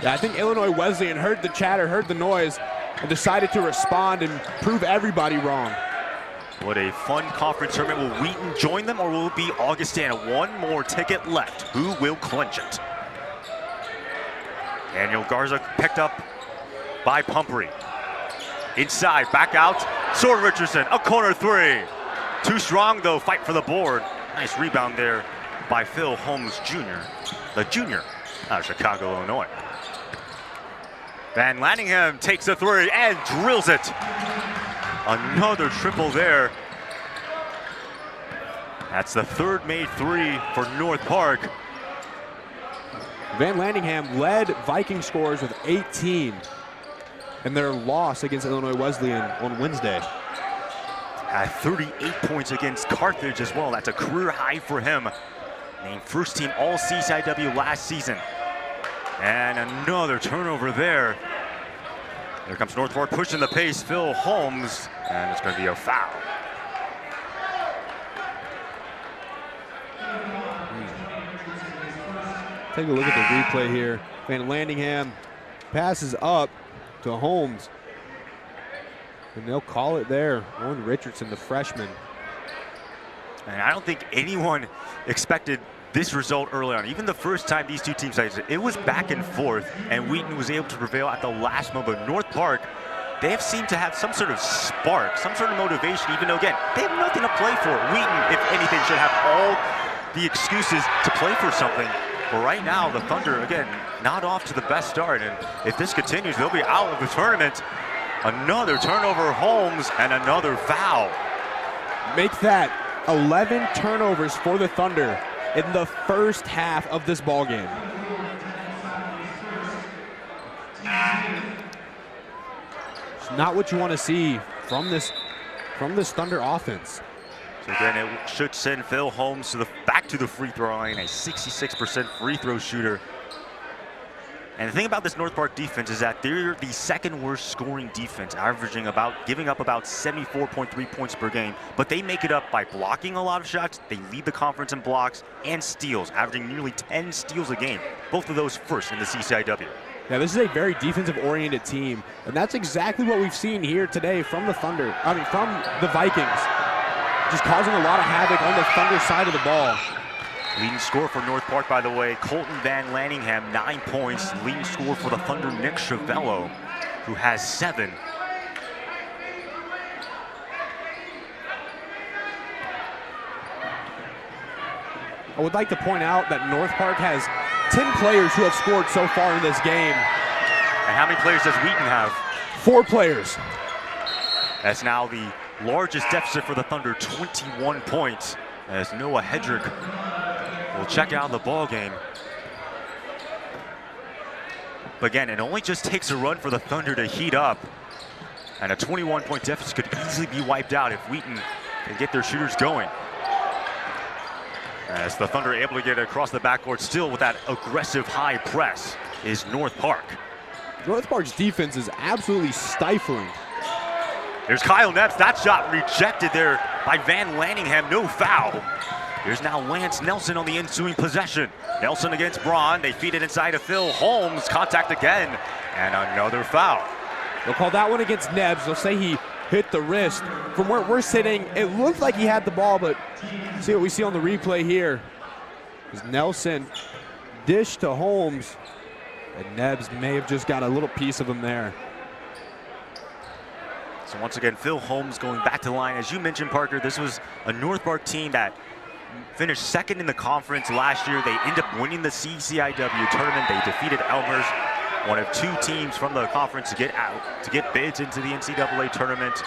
Yeah, I think Illinois Wesleyan heard the chatter, heard the noise, and decided to respond and prove everybody wrong. What a fun conference tournament. Will Wheaton join them, or will it be Augustana? One more ticket left. Who will clinch it? Daniel Garza picked up by Pumphrey. Inside, back out. Soren Richardson, a corner three. Too strong, though. Fight for the board. Nice rebound there by Phil Holmes Jr., the junior out of Chicago, Illinois. Van Lanningham takes a three and drills it. Another triple there. That's the third made three for North Park. Van Lanningham led Viking scorers with 18 in their loss against Illinois Wesleyan on Wednesday. At 38 points against Carthage as well. That's a career high for him. Named first team all CCIW last season. And another turnover there. Here comes North Park pushing the pace. Phil Holmes, and it's going to be a foul. Take a look at the replay here. Van Lanningham passes up to Holmes, and they'll call it there on Richardson, the freshman. And I don't think anyone expected this result early on. Even the first time these two teams played, it was back and forth, and Wheaton was able to prevail at the last moment. North Park, they have seemed to have some sort of spark, some sort of motivation, even though, again, they have nothing to play for. Wheaton, if anything, should have all the excuses to play for something. But right now, the Thunder, again, not off to the best start. And if this continues, they'll be out of the tournament. Another turnover, Holmes, and another foul. Make that 11 turnovers for the Thunder in the first half of this ball game. It's not what you want to see from this Thunder offense. So again, it should send Phil Holmes back to the free throw line, a 66% free throw shooter. And the thing about this North Park defense is that they're the second worst scoring defense, giving up about 74.3 points per game. But they make it up by blocking a lot of shots. They lead the conference in blocks and steals, averaging nearly 10 steals a game. Both of those first in the CCIW. Yeah, this is a very defensive-oriented team, and that's exactly what we've seen here today from the from the Vikings. Just causing a lot of havoc on the Thunder side of the ball. Leading scorer for North Park, by the way, Colton Van Lanningham, 9 points. Leading scorer for the Thunder, Nick Chavello, who has 7. I would like to point out that North Park has 10 players who have scored so far in this game. And how many players does Wheaton have? 4 players. That's now the largest deficit for the Thunder, 21 points, as Noah Hedrick will check out the ball game. But again, it only just takes a run for the Thunder to heat up, and a 21-point deficit could easily be wiped out if Wheaton can get their shooters going. As the Thunder are able to get across the backcourt, still with that aggressive high press is North Park. North Park's defense is absolutely stifling. There's Kyle Neps. That shot rejected there by Van Lanningham. No foul. Here's now Lance Nelson on the ensuing possession. Nelson against Braun. They feed it inside to Phil Holmes. Contact again. And another foul. They'll call that one against Nebbs. They'll say he hit the wrist. From where we're sitting, it looked like he had the ball, but see what we see on the replay here is Nelson dished to Holmes, And Nebs may have just got a little piece of him there. So once again, Phil Holmes going back to the line. As you mentioned, Parker, this was a North Park team that finished second in the conference last year. They ended up winning the CCIW tournament. They defeated Elmhurst, one of 2 teams from the conference to get bids into the NCAA tournament.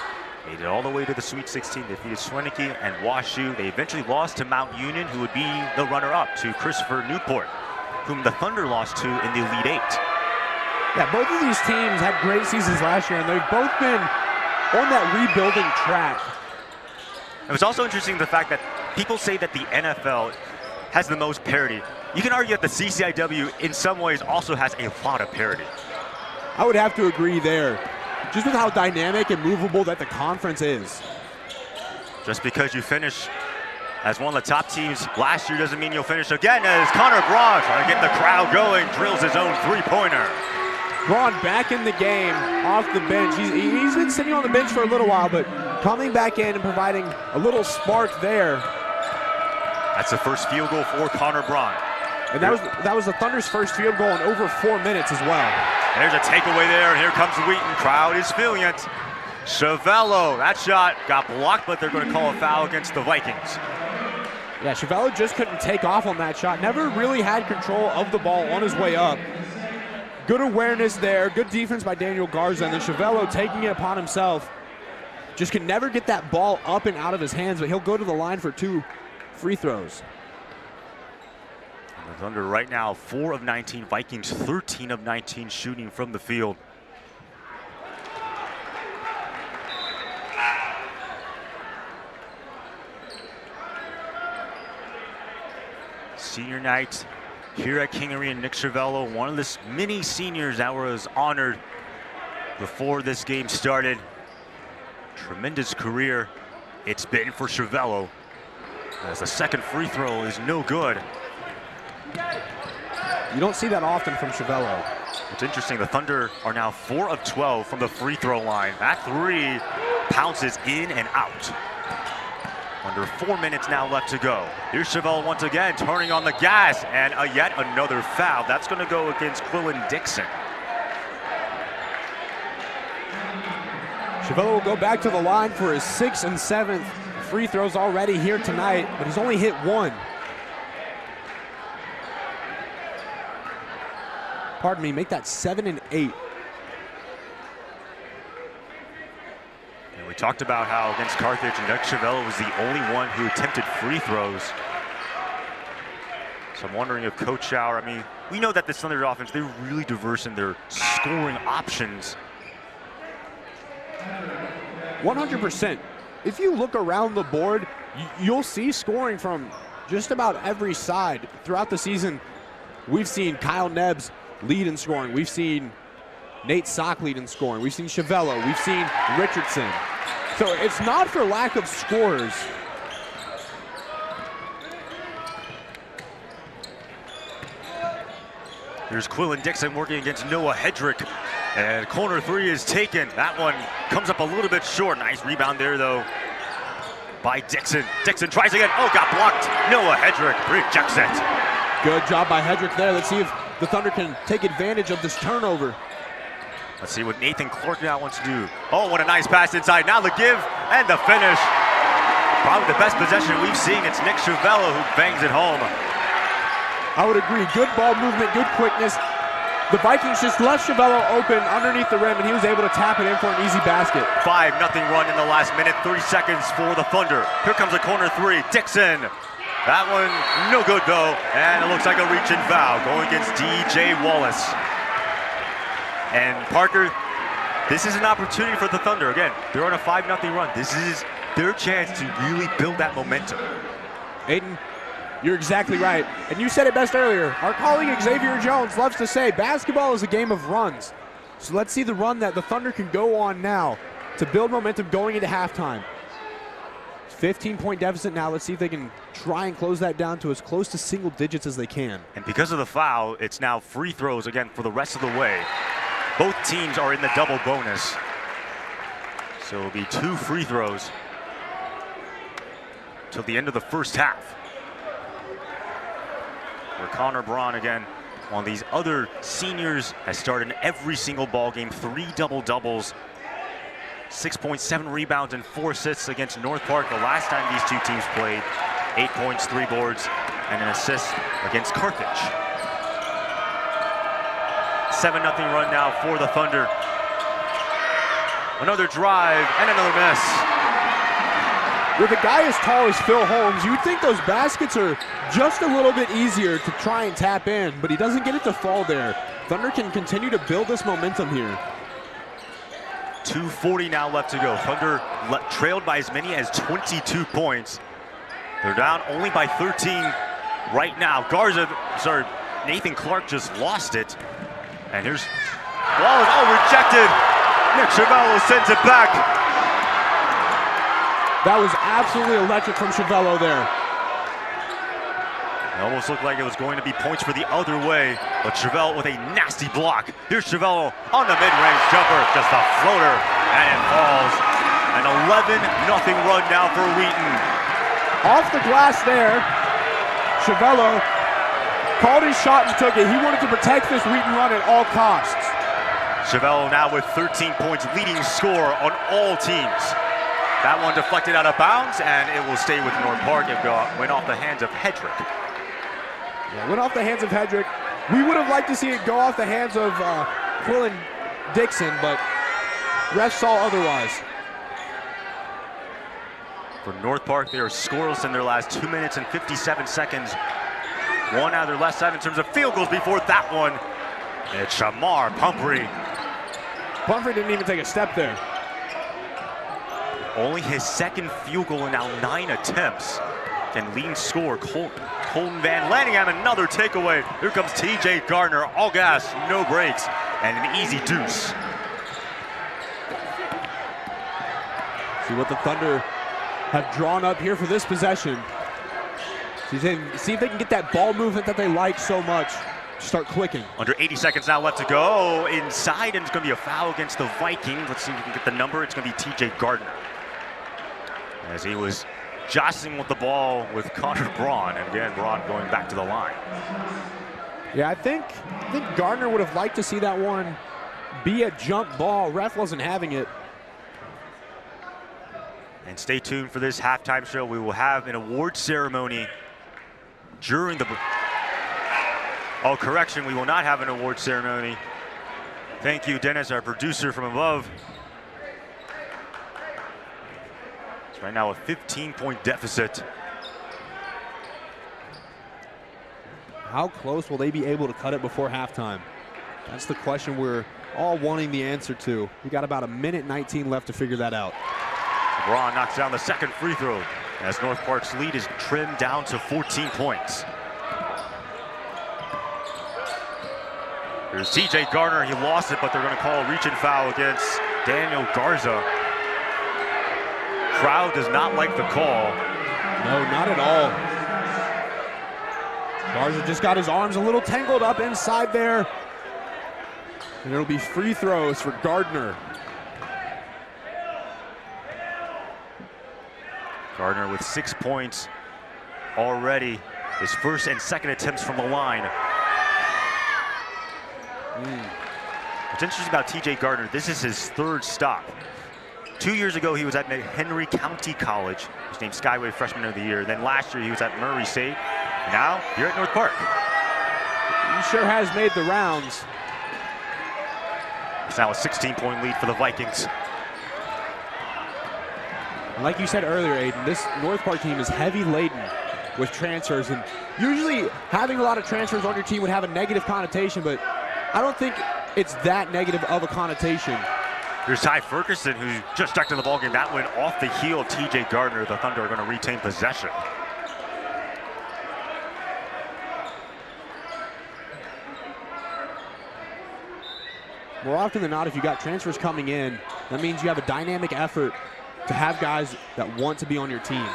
Made it all the way to the Sweet 16. They defeated Schweneke and WashU. They eventually lost to Mount Union, who would be the runner-up, to Christopher Newport, whom the Thunder lost to in the Elite 8. Yeah, both of these teams had great seasons last year, and they've both been on that rebuilding track. It was also interesting the fact that people say that the NFL has the most parity. You can argue that the CCIW in some ways also has a lot of parity. I would have to agree there, just with how dynamic and movable that the conference is. Just because you finish as one of the top teams last year doesn't mean you'll finish again, as Connor Braun trying to get the crowd going, drills his own 3-pointer. Braun back in the game off the bench. He's been sitting on the bench for a little while, but coming back in and providing a little spark there. That's the first field goal for Connor Braun. And that was the Thunder's first field goal in over 4 minutes as well. There's a takeaway there, and here comes the Wheaton. Crowd is feeling it. Chavello, that shot got blocked, but they're going to call a foul against the Vikings. Yeah, Chavello just couldn't take off on that shot. Never really had control of the ball on his way up. Good awareness there, good defense by Daniel Garza, and then Chavello taking it upon himself. Just can never get that ball up and out of his hands, but he'll go to the line for 2 free throws. And the Thunder right now, 4 of 19. Vikings 13 of 19 shooting from the field. Senior night here at King Arena. Nick Chavello, one of the many seniors that was honored before this game started. Tremendous career it's been for Chavello, as the second free throw is no good. You don't see that often from Chavello. It's interesting, the Thunder are now 4 of 12 from the free throw line. That 3 pounces in and out. Under 4 minutes now left to go. Here's Chavello once again, turning on the gas, and yet another foul. That's going to go against Quillen Dixon. Chavello will go back to the line for his 6th and 7th free throws already here tonight, but he's only hit 1. Pardon me, make that 7 and 8. And we talked about how against Carthage, Nick Chavello was the only one who attempted free throws. So I'm wondering if Coach Schauer, I mean, we know that the Thunder offense, they're really diverse in their scoring options. 100%. If you look around the board, you'll see scoring from just about every side. Throughout the season, we've seen Kyle Nebs lead in scoring. We've seen Nate Sock lead in scoring. We've seen Chavello. We've seen Richardson. So it's not for lack of scorers. There's Quillen Dixon working against Noah Hedrick. And corner 3 is taken. That one comes up a little bit short. Nice rebound there, though, by Dixon. Dixon tries again. Oh, got blocked. Noah Hedrick rejects it. Good job by Hedrick there. Let's see if the Thunder can take advantage of this turnover. Let's see what Nathan Clark now wants to do. Oh, what a nice pass inside. Now the give and the finish. Probably the best possession we've seen. It's Nick Chavello who bangs it home. I would agree. Good ball movement, good quickness. The Vikings just left Chavello open underneath the rim, and he was able to tap it in for an easy basket. 5-0 run in the last minute, 30 seconds for the Thunder. Here comes a corner 3, Dixon. That one, no good though, and it looks like a reach-in foul going against DJ Wallace. And Parker, this is an opportunity for the Thunder. Again, they're on a 5-0 run. This is their chance to really build that momentum. Aiden, you're exactly right. And you said it best earlier. Our colleague Xavier Jones loves to say basketball is a game of runs. So let's see the run that the Thunder can go on now to build momentum going into halftime. 15-point deficit now. Let's see if they can try and close that down to as close to single digits as they can. And because of the foul, it's now free throws again for the rest of the way. Both teams are in the double bonus. So it'll be 2 free throws till the end of the first half. Where Connor Braun again while these other seniors has started in every single ball game, 3 double-doubles, 6.7 rebounds and 4 assists against North Park the last time these two teams played. 8 points, 3 boards, and an assist against Carthage. 7-0 run now for the Thunder. Another drive and another miss. With a guy as tall as Phil Holmes, you'd think those baskets are just a little bit easier to try and tap in, but he doesn't get it to fall there. Thunder can continue to build this momentum here. 2:40 now left to go. Thunder trailed by as many as 22 points. They're down only by 13 right now. Nathan Clark just lost it. And here's, rejected. Nick Chavello sends it back. That was absolutely electric from Chavello there. It almost looked like it was going to be points for the other way, but Chavello with a nasty block. Here's Chavello on the mid-range jumper, just a floater, and it falls. An 11-0 run now for Wheaton. Off the glass there, Chavello called his shot and took it. He wanted to protect this Wheaton run at all costs. Chavello now with 13 points, leading scorer on all teams. That one deflected out of bounds, and it will stay with North Park. It went off the hands of Hedrick. Yeah, went off the hands of Hedrick. We would have liked to see it go off the hands of Quillen Dixon, but refs saw otherwise. For North Park, they are scoreless in their last 2 minutes and 57 seconds. One out of their left side in terms of field goals before that one. It's Shamar Pumphrey. Pumphrey didn't even take a step there. Only his second field goal in now 9 attempts. Can leading scorer Colton Van Lanningham, another takeaway. Here comes TJ Gardner, all gas, no brakes, and an easy deuce. See what the Thunder have drawn up here for this possession. See if they can get that ball movement that they like so much. Start clicking. Under 80 seconds now left to go. Inside, and it's going to be a foul against the Vikings. Let's see if we can get the number. It's going to be TJ Gardner, as he was jostling with the ball with Connor Braun, and again, Braun going back to the line. Yeah, I think Gardner would have liked to see that one be a jump ball. Ref wasn't having it. And stay tuned for this halftime show. We will have an award ceremony during the... Oh, correction, we will not have an award ceremony. Thank you, Dennis, our producer from above. It's right now a 15-point deficit. How close will they be able to cut it before halftime? That's the question we're all wanting the answer to. We got about 1:19 left to figure that out. Braun knocks down the second free throw as North Park's lead is trimmed down to 14 points. Here's TJ Gardner. He lost it, but they're going to call a reach and foul against Daniel Garza. Crowd does not like the call. No, not at all. Garza just got his arms a little tangled up inside there. And it'll be free throws for Gardner. Gardner with 6 points already. His first and second attempts from the line. What's interesting about TJ Gardner, this is his third stop. 2 years ago, he was at Henry County College. He was named Skyway Freshman of the Year. Then last year, he was at Murray State. Now, here at North Park. He sure has made the rounds. It's now a 16-point lead for the Vikings. Like you said earlier, Aiden, this North Park team is heavy laden with transfers, and usually having a lot of transfers on your team would have a negative connotation, but I don't think it's that negative of a connotation. Here's Ty Ferguson, who just stuck to the ballgame. That went off the heel of TJ Gardner. The Thunder are going to retain possession. More often than not, if you got transfers coming in, that means you have a dynamic effort to have guys that want to be on your team.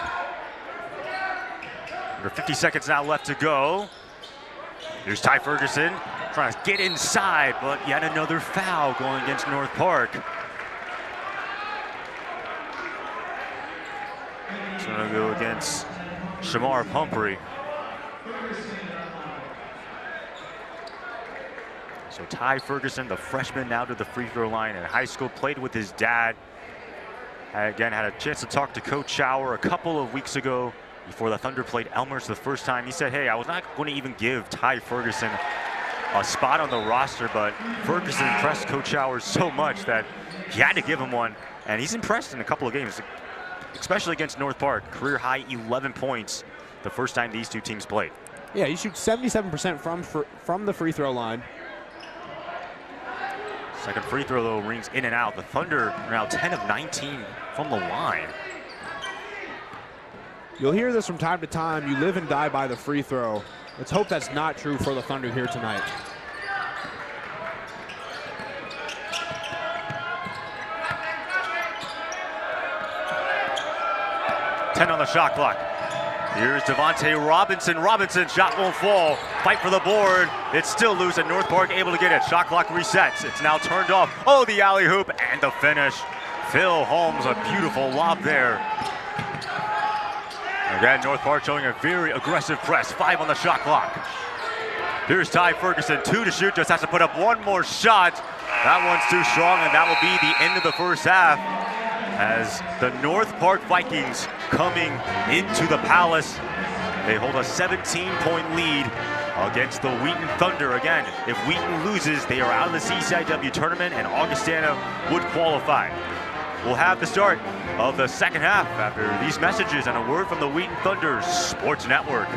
Under 50 seconds now left to go. Here's Ty Ferguson trying to get inside, but yet another foul going against North Park. It's going to go against Shamar Pumphrey. So Ty Ferguson, the freshman, now to the free throw line in high school, played with his dad. Again, had a chance to talk to Coach Schauer a couple of weeks ago before the Thunder played Elmhurst the first time. He said, hey, I was not going to even give Ty Ferguson a spot on the roster, but Ferguson impressed Coach Schauer so much that he had to give him one. And he's impressed in a couple of games, especially against North Park. Career high 11 points the first time these two teams played. Yeah, he shoots 77% from the free throw line. Second free throw, though, rings in and out. The Thunder are now 10 of 19 from the line. You'll hear this from time to time. You live and die by the free throw. Let's hope that's not true for the Thunder here tonight. Ten on the shot clock. Here's Devontae Robinson. Robinson, shot won't fall. Fight for the board. It's still loose, and North Park able to get it. Shot clock resets. It's now turned off. Oh, the alley hoop and the finish. Phil Holmes, a beautiful lob there. Again, North Park showing a very aggressive press. 5 on the shot clock. Here's Ty Ferguson, 2 to shoot. Just has to put up one more shot. That one's too strong, and that will be the end of the first half, as the North Park Vikings coming into the Palace. They hold a 17-point lead against the Wheaton Thunder. Again, if Wheaton loses, they are out of the CCIW tournament, and Augustana would qualify. We'll have the start of the second half after these messages and a word from the Wheaton Thunder Sports Network.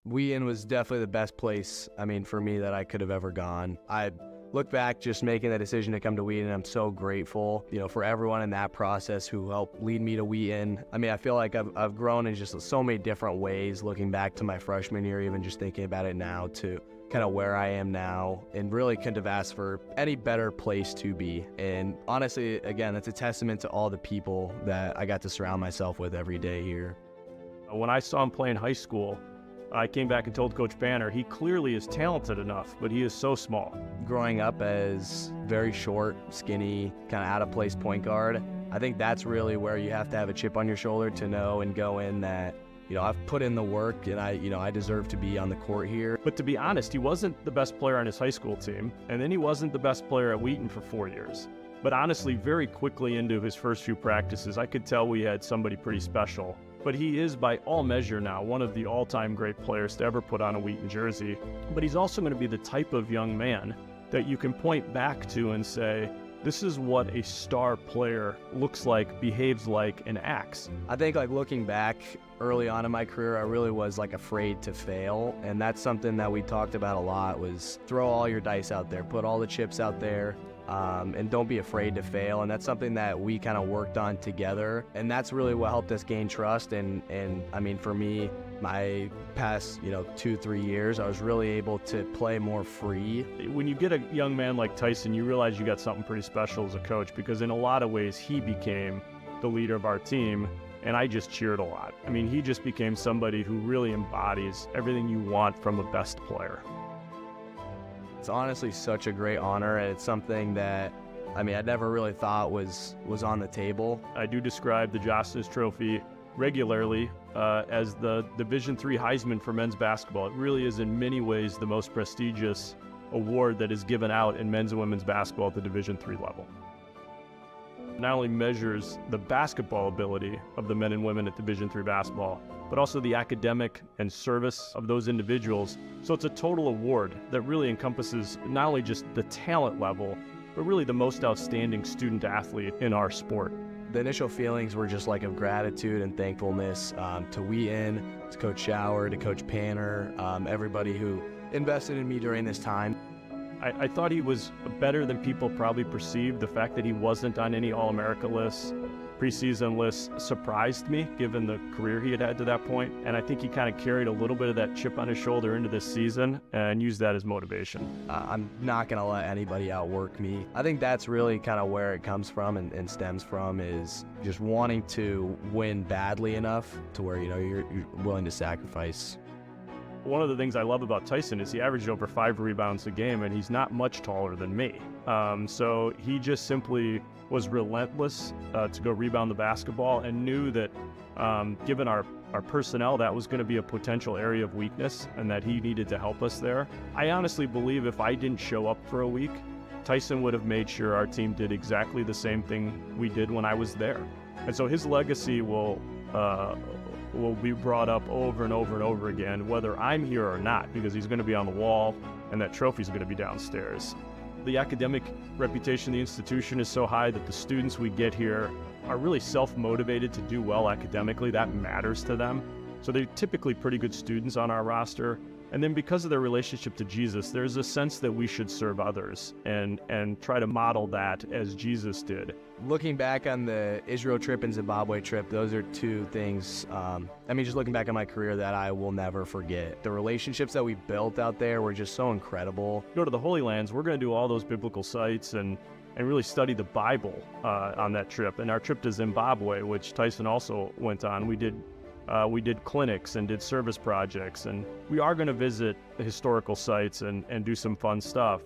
Wheaton was definitely the best place, for me that I could have ever gone. I look back just making the decision to come to Wheaton. I'm so grateful, for everyone in that process who helped lead me to Wheaton. I feel like I've grown in just so many different ways, looking back to my freshman year, even just thinking about it now, to kind of where I am now, and really couldn't have asked for any better place to be. And honestly, again, that's a testament to all the people that I got to surround myself with every day here. When I saw him play in high school, I came back and told Coach Banner, he clearly is talented enough, but he is so small. Growing up as very short, skinny, kind of out-of-place point guard, I think that's really where you have to have a chip on your shoulder to know and go in that, I've put in the work and I deserve to be on the court here. But to be honest, he wasn't the best player on his high school team, and then he wasn't the best player at Wheaton for 4 years. But honestly, very quickly into his first few practices, I could tell we had somebody pretty special. But he is, by all measure now, one of the all-time great players to ever put on a Wheaton jersey. But he's also going to be the type of young man that you can point back to and say, this is what a star player looks like, behaves like, and acts. I think looking back early on in my career, I really was afraid to fail. And that's something that we talked about a lot, was throw all your dice out there, put all the chips out there. And don't be afraid to fail. And that's something that we kind of worked on together. And that's really what helped us gain trust. And for me, my past, 2-3 years, I was really able to play more free. When you get a young man like Tyson, you realize you got something pretty special as a coach, because in a lot of ways, he became the leader of our team. And I just cheered a lot. He just became somebody who really embodies everything you want from a best player. It's honestly such a great honor, and it's something that, I never really thought was on the table. I do describe the Justice Trophy regularly as the Division III Heisman for men's basketball. It really is in many ways the most prestigious award that is given out in men's and women's basketball at the Division III level. It not only measures the basketball ability of the men and women at Division III basketball, but also the academic and service of those individuals. So it's a total award that really encompasses not only just the talent level, but really the most outstanding student athlete in our sport. The initial feelings were just of gratitude and thankfulness to Wheaton, to Coach Shower, to Coach Panner, everybody who invested in me during this time. I thought he was better than people probably perceived. The fact that he wasn't on any All-America lists, preseason lists, surprised me given the career he had had to that point. And I think he kind of carried a little bit of that chip on his shoulder into this season and used that as motivation. I'm not going to let anybody outwork me. I think that's really kind of where it comes from and stems from, is just wanting to win badly enough to where, you're willing to sacrifice. One of the things I love about Tyson is he averaged over 5 rebounds a game, and he's not much taller than me. So he just simply was relentless to go rebound the basketball, and knew that given our personnel, that was going to be a potential area of weakness and that he needed to help us there. I honestly believe if I didn't show up for a week, Tyson would have made sure our team did exactly the same thing we did when I was there. And so his legacy will be brought up over and over and over again, whether I'm here or not, because he's going to be on the wall and that trophy's going to be downstairs. The academic reputation of the institution is so high that the students we get here are really self-motivated to do well academically. That matters to them. So they're typically pretty good students on our roster. And then because of their relationship to Jesus, there's a sense that we should serve others and try to model that as Jesus did. Looking back on the Israel trip and Zimbabwe trip, those are two things, just looking back on my career, that I will never forget. The relationships that we built out there were just so incredible. Go to the Holy Lands, we're going to do all those biblical sites and really study the Bible on that trip. And our trip to Zimbabwe, which Tyson also went on, we did clinics and did service projects, and we are going to visit the historical sites and do some fun stuff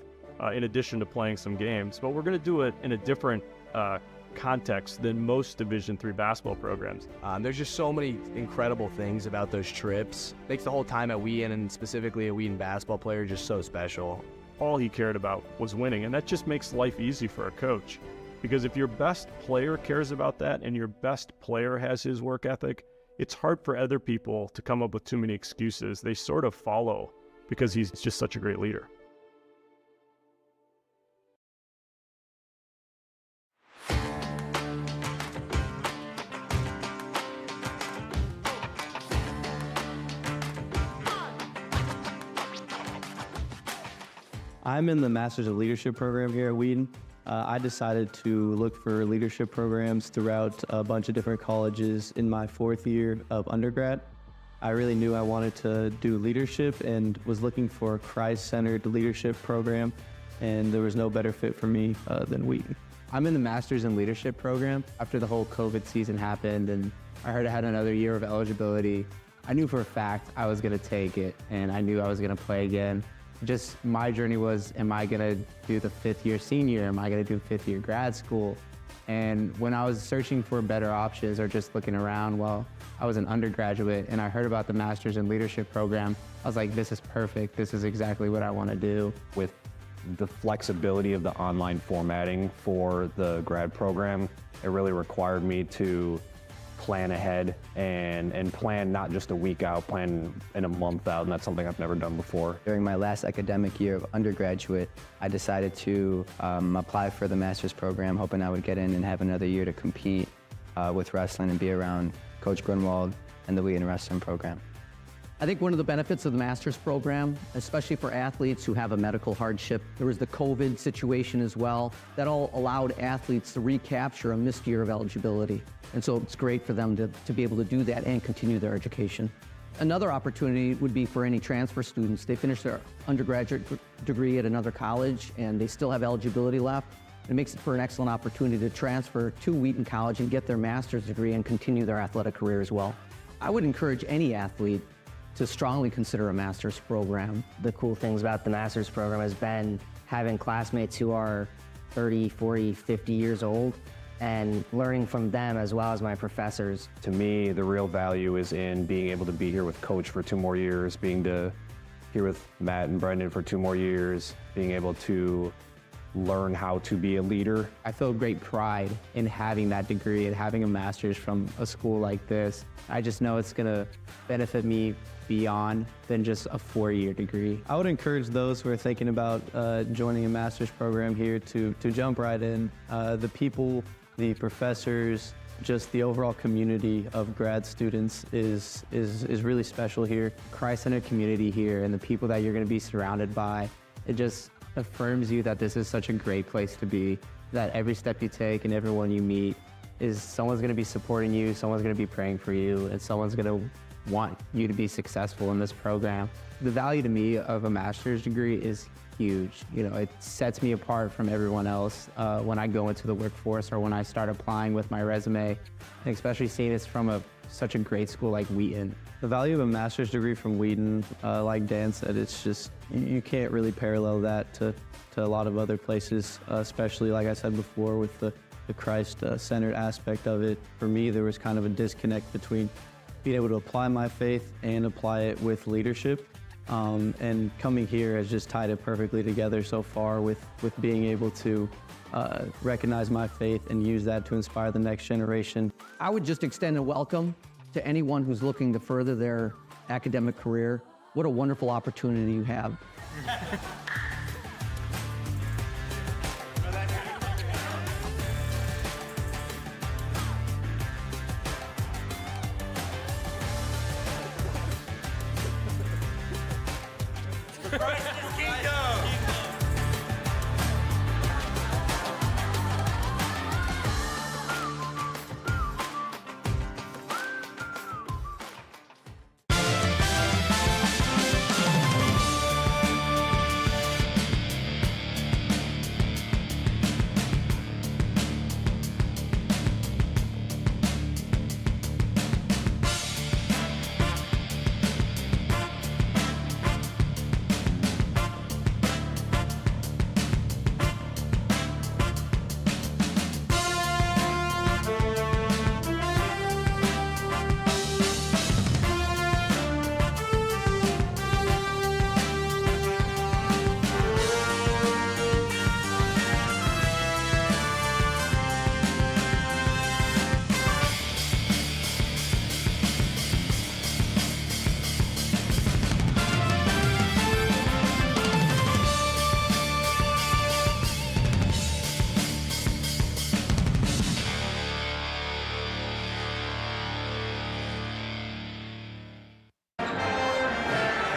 in addition to playing some games. But we're going to do it in a different context than most Division III basketball programs. There's just so many incredible things about those trips. Makes the whole time at Wheaton, and specifically a Wheaton basketball player, just so special. All he cared about was winning, and that just makes life easy for a coach. Because if your best player cares about that and your best player has his work ethic, it's hard for other people to come up with too many excuses. They sort of follow because he's just such a great leader. I'm in the Masters of Leadership program here at Wheaton. I decided to look for leadership programs throughout a bunch of different colleges in my 4th year of undergrad. I really knew I wanted to do leadership and was looking for a Christ-centered leadership program, and there was no better fit for me than Wheaton. I'm in the Masters in Leadership program. After the whole COVID season happened and I heard I had another year of eligibility, I knew for a fact I was gonna take it, and I knew I was gonna play again. Just my journey was, am I gonna do the 5th year senior? Am I gonna do 5th year grad school? And when I was searching for better options or just looking around, well, I was an undergraduate and I heard about the Masters in Leadership program. I was like, this is perfect. This is exactly what I wanna do. With the flexibility of the online formatting for the grad program, it really required me to plan ahead and plan not just a week out, plan in a month out, and that's something I've never done before. During my last academic year of undergraduate, I decided to apply for the master's program, hoping I would get in and have another year to compete with wrestling and be around Coach Grunwald and the Wheaton Wrestling program. I think one of the benefits of the master's program, especially for athletes who have a medical hardship, there was the COVID situation as well, that all allowed athletes to recapture a missed year of eligibility. And so it's great for them to be able to do that and continue their education. Another opportunity would be for any transfer students. They finish their undergraduate degree at another college and they still have eligibility left. It makes it for an excellent opportunity to transfer to Wheaton College and get their master's degree and continue their athletic career as well. I would encourage any athlete to strongly consider a master's program. The cool things about the master's program has been having classmates who are 30, 40, 50 years old and learning from them as well as my professors. To me, the real value is in being able to be here with Coach for 2 more years, being here with Matt and Brendan for 2 more years, being able to learn how to be a leader. I feel great pride in having that degree and having a master's from a school like this. I just know it's gonna benefit me beyond than just a 4-year degree. I would encourage those who are thinking about joining a master's program here to jump right in. The people, the professors, just the overall community of grad students is really special here. Christ-centered community here and the people that you're gonna be surrounded by, it just affirms you that this is such a great place to be, that every step you take and everyone you meet is someone's gonna be supporting you, someone's gonna be praying for you, and someone's gonna want you to be successful in this program. The value to me of a master's degree is huge. You know, it sets me apart from everyone else when I go into the workforce or when I start applying with my resume, and especially seeing this from such a great school like Wheaton. The value of a master's degree from Wheaton, like Dan said, it's just, you can't really parallel that to a lot of other places, especially like I said before with the Christ-centered aspect of it. For me, there was kind of a disconnect between being able to apply my faith and apply it with leadership. And coming here has just tied it perfectly together so far with being able to recognize my faith and use that to inspire the next generation. I would just extend a welcome to anyone who's looking to further their academic career. What a wonderful opportunity you have.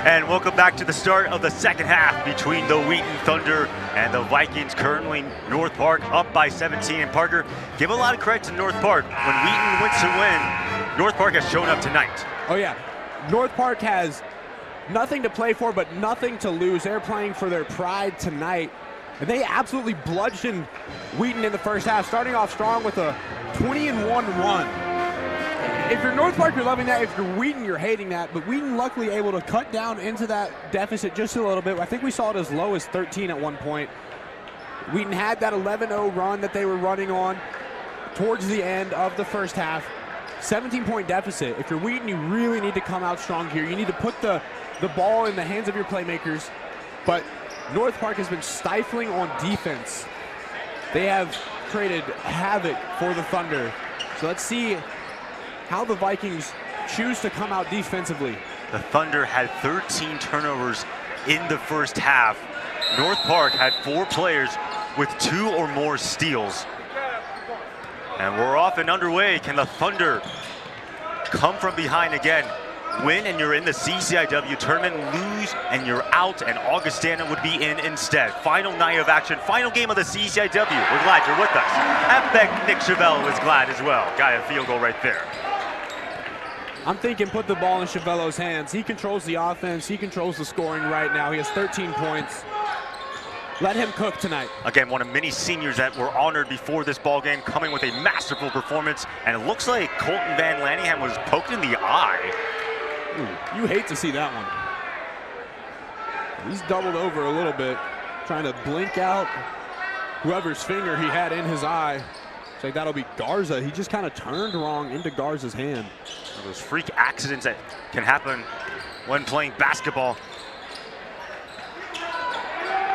And welcome back to the start of the second half between the Wheaton Thunder and the Vikings. Currently, North Park up by 17. And Parker, give a lot of credit to North Park. When Wheaton wins to win, North Park has shown up tonight. Oh yeah, North Park has nothing to play for, but nothing to lose. They're playing for their pride tonight. And they absolutely bludgeoned Wheaton in the first half, starting off strong with a 20-1 run. If you're North Park, you're loving that. If you're Wheaton, you're hating that. But Wheaton luckily able to cut down into that deficit just a little bit. I think we saw it as low as 13 at one point. Wheaton had that 11-0 run that they were running on towards the end of the first half. 17-point deficit. If you're Wheaton, you really need to come out strong here. You need to put the ball in the hands of your playmakers. But North Park has been stifling on defense. They have created havoc for the Thunder. So let's see how the Vikings choose to come out defensively. The Thunder had 13 turnovers in the first half. North Park had 4 players with 2 or more steals. And we're off and underway. Can the Thunder come from behind again? Win and you're in the CCIW tournament, lose and you're out, and Augustana would be in instead. Final night of action, final game of the CCIW. We're glad you're with us. I bet Nick Chavello is glad as well. Got a field goal right there. I'm thinking put the ball in Chavello's hands. He controls the offense. He controls the scoring right now. He has 13 points. Let him cook tonight. Again, one of many seniors that were honored before this ball game, coming with a masterful performance. And it looks like Colton Van Lanningham was poked in the eye. Ooh, you hate to see that one. He's doubled over a little bit, trying to blink out whoever's finger he had in his eye. It's like that'll be Garza. He just kind of turned wrong into Garza's hand. Those freak accidents that can happen when playing basketball.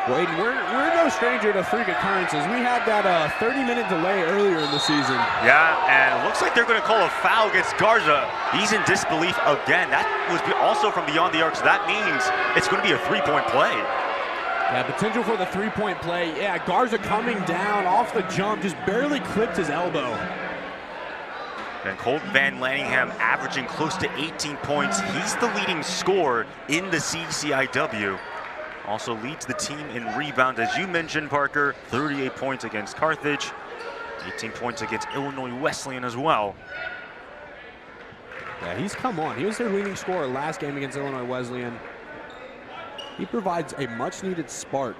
Wade, we're no stranger to freak occurrences. We had that 30-minute delay earlier in the season. Yeah, and it looks like they're going to call a foul against Garza. He's in disbelief again. That was also from beyond the arc, so that means it's going to be a 3-point play. Yeah, potential for the 3-point play. Yeah, Garza coming down off the jump, just barely clipped his elbow. And Colton Van Lanningham averaging close to 18 points. He's the leading scorer in the CCIW. Also leads the team in rebounds, as you mentioned, Parker. 38 points against Carthage, 18 points against Illinois Wesleyan as well. Yeah, he's come on. He was their leading scorer last game against Illinois Wesleyan. He provides a much-needed spark.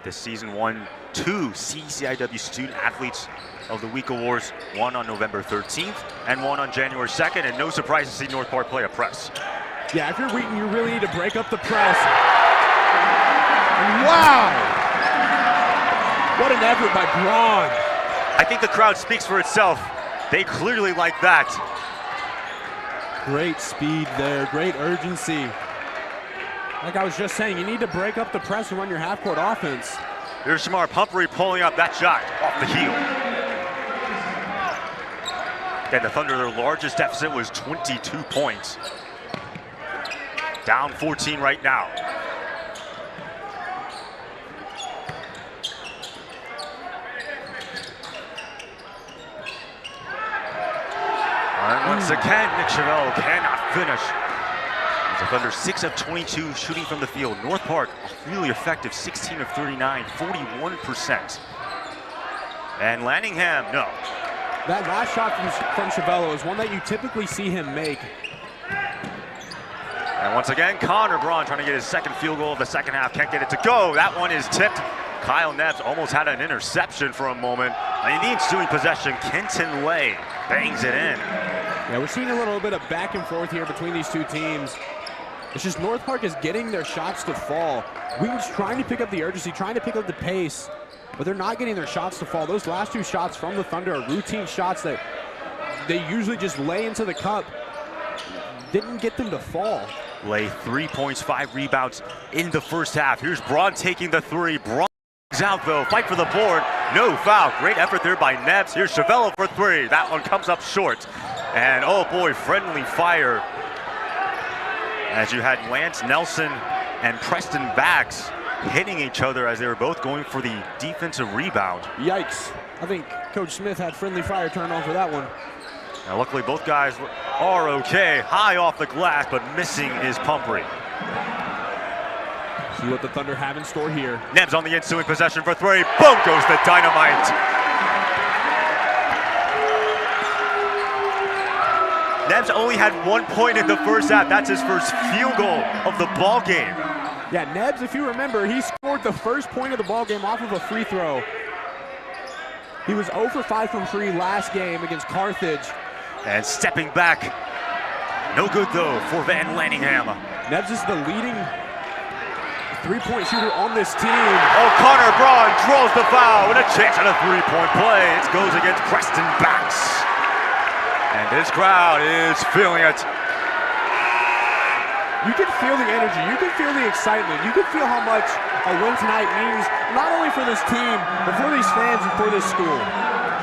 This season won 2 CCIW Student Athletes of the Week awards, one on November 13th and one on January 2nd, and no surprise to see North Park play a press. Yeah, if you're Wheaton, you really need to break up the press. Wow! What an effort by Braun. I think the crowd speaks for itself. They clearly like that. Great speed there, great urgency. Like I was just saying, you need to break up the press and run your half-court offense. Here's Shamar Pumphrey pulling up that shot off the heel. And the Thunder, their largest deficit was 22 points. Down 14 right now. And once again, Nick Chavello cannot finish. The Thunder 6 of 22 shooting from the field. North Park really effective, 16 of 39, 41%. And Lanningham, no. That last shot from Chavello is one that you typically see him make. And once again, Connor Braun trying to get his second field goal of the second half. Can't get it to go. That one is tipped. Kyle Nebbs almost had an interception for a moment. And the ensuing possession, Kenton Lay bangs it in. Yeah, we're seeing a little bit of back and forth here between these two teams. It's just North Park is getting their shots to fall. Wheaton's trying to pick up the urgency, trying to pick up the pace, but they're not getting their shots to fall. Those last 2 shots from the Thunder are routine shots that they usually just lay into the cup. Didn't get them to fall. Lay 3 points, 5 rebounds in the first half. Here's Braun taking the 3. Braun is out though, fight for the board. No foul, great effort there by Nebbs. Here's Chavello for 3. That one comes up short. And oh boy, friendly fire. As you had Lance Nelson and Preston Bax hitting each other as they were both going for the defensive rebound. Yikes. I think Coach Smith had friendly fire turned on for that one. Now, luckily, both guys are okay. High off the glass, but missing is Pumphrey. See what the Thunder have in store here. Nebs on the ensuing possession for three. Boom goes the dynamite. Nebs only had 1 point in the first half. That's his first field goal of the ball game. Yeah, Nebs, if you remember, he scored the first point of the ball game off of a free throw. He was 0 for 5 from free last game against Carthage. And stepping back. No good, though, for Van Lanningham. Nebs is the leading three-point shooter on this team. Oh, Connor Braun draws the foul with a chance at a three-point play. It goes against Preston Bax. And this crowd is feeling it. You can feel the energy, you can feel the excitement, you can feel how much a win tonight means, not only for this team, but for these fans and for this school.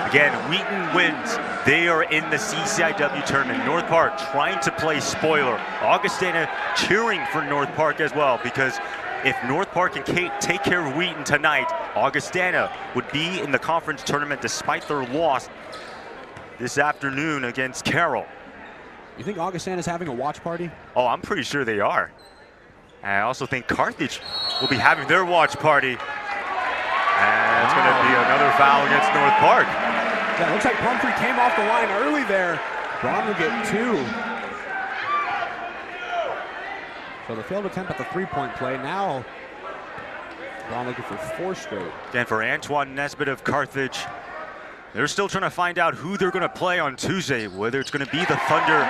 Again, Wheaton wins. They are in the CCIW tournament. North Park trying to play spoiler. Augustana cheering for North Park as well, because if North Park can take care of Wheaton tonight, Augustana would be in the conference tournament despite their loss this afternoon against Carroll. You think Augustana's having a watch party? Oh, I'm pretty sure they are. And I also think Carthage will be having their watch party. And it's going to be another foul against North Park. Yeah, it looks like Pumphrey came off the line early there. Braun will get 2. So the failed attempt at the three-point play. Now, Braun looking for 4 straight. Again, for Antoine Nesbitt of Carthage, they're still trying to find out who they're going to play on Tuesday, whether it's going to be the Thunder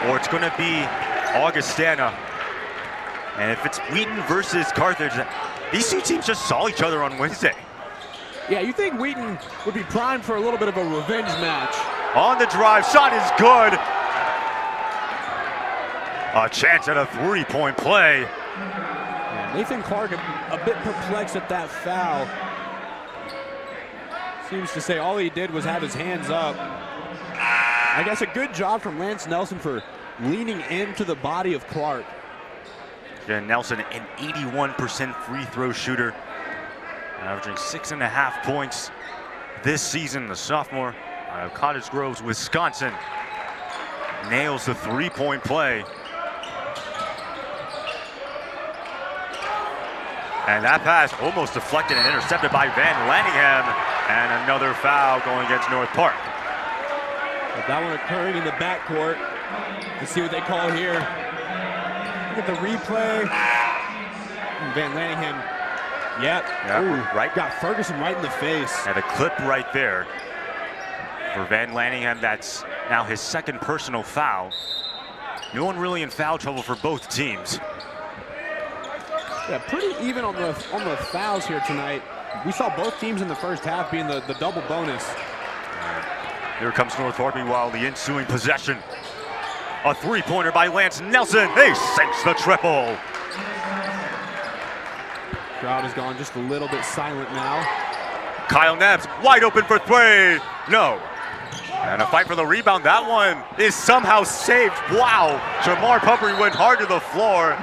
or it's going to be Augustana. And if it's Wheaton versus Carthage, these two teams just saw each other on Wednesday. Yeah, you think Wheaton would be primed for a little bit of a revenge match. On the drive, shot is good. A chance at a three-point play. Yeah, Nathan Clark a bit perplexed at that foul. Seems to say all he did was have his hands up. I guess a good job from Lance Nelson for leaning into the body of Clark. Yeah, Nelson, an 81% free throw shooter, averaging 6.5 points this season. The sophomore out of Cottage Groves, Wisconsin, nails the three-point play. And that pass almost deflected and intercepted by Van Lanningham. And another foul going against North Park. But that one occurring in the backcourt. Let's see what they call here. Look at the replay. Van Lanningham. Yep. Right. Got Ferguson right in the face. And the clip right there for Van Lanningham. That's now his second personal foul. No one really in foul trouble for both teams. Yeah, pretty even on the fouls here tonight. We saw both teams in the first half being the double bonus. Here comes North Park, meanwhile, the ensuing possession. A three-pointer by Lance Nelson. He sinks the triple. Crowd has gone just a little bit silent now. Kyle Nebs wide open for three. No. And a fight for the rebound. That one is somehow saved. Wow. Jamar Pumphrey went hard to the floor.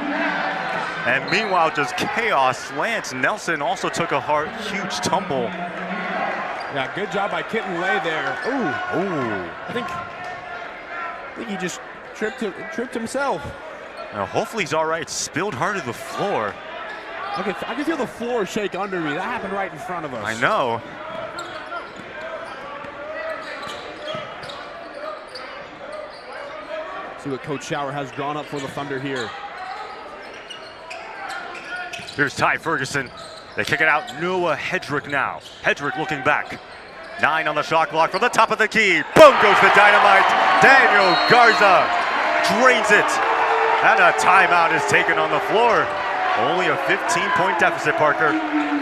And meanwhile, just chaos. Lance Nelson also took a huge tumble. Yeah, good job by Kitten Lay there. Ooh. I think he just tripped himself. Now, hopefully he's all right. Spilled hard to the floor. I can feel the floor shake under me. That happened right in front of us. I know. See what Coach Schauer has drawn up for the Thunder here. Here's Ty Ferguson. They kick it out. Noah Hedrick now. Hedrick looking back. 9 on the shot clock from the top of the key. Boom goes the dynamite. Daniel Garza drains it. And a timeout is taken on the floor. Only a 15-point deficit, Parker.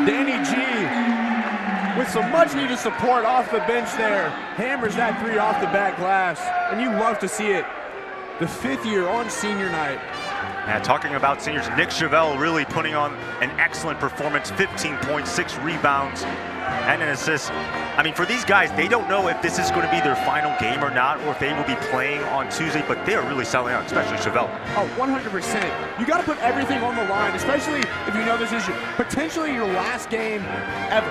Danny G, with some much-needed support off the bench there, hammers that three off the back glass. And you love to see it. The 5th year on senior night. And talking about seniors, Nick Chevelle really putting on an excellent performance. 15 points, 6 rebounds, and an assist. I mean, for these guys, they don't know if this is going to be their final game or not, or if they will be playing on Tuesday, but they're really selling out, especially Chevelle. Oh, 100%. You got to put everything on the line, especially if you know this is potentially your last game ever.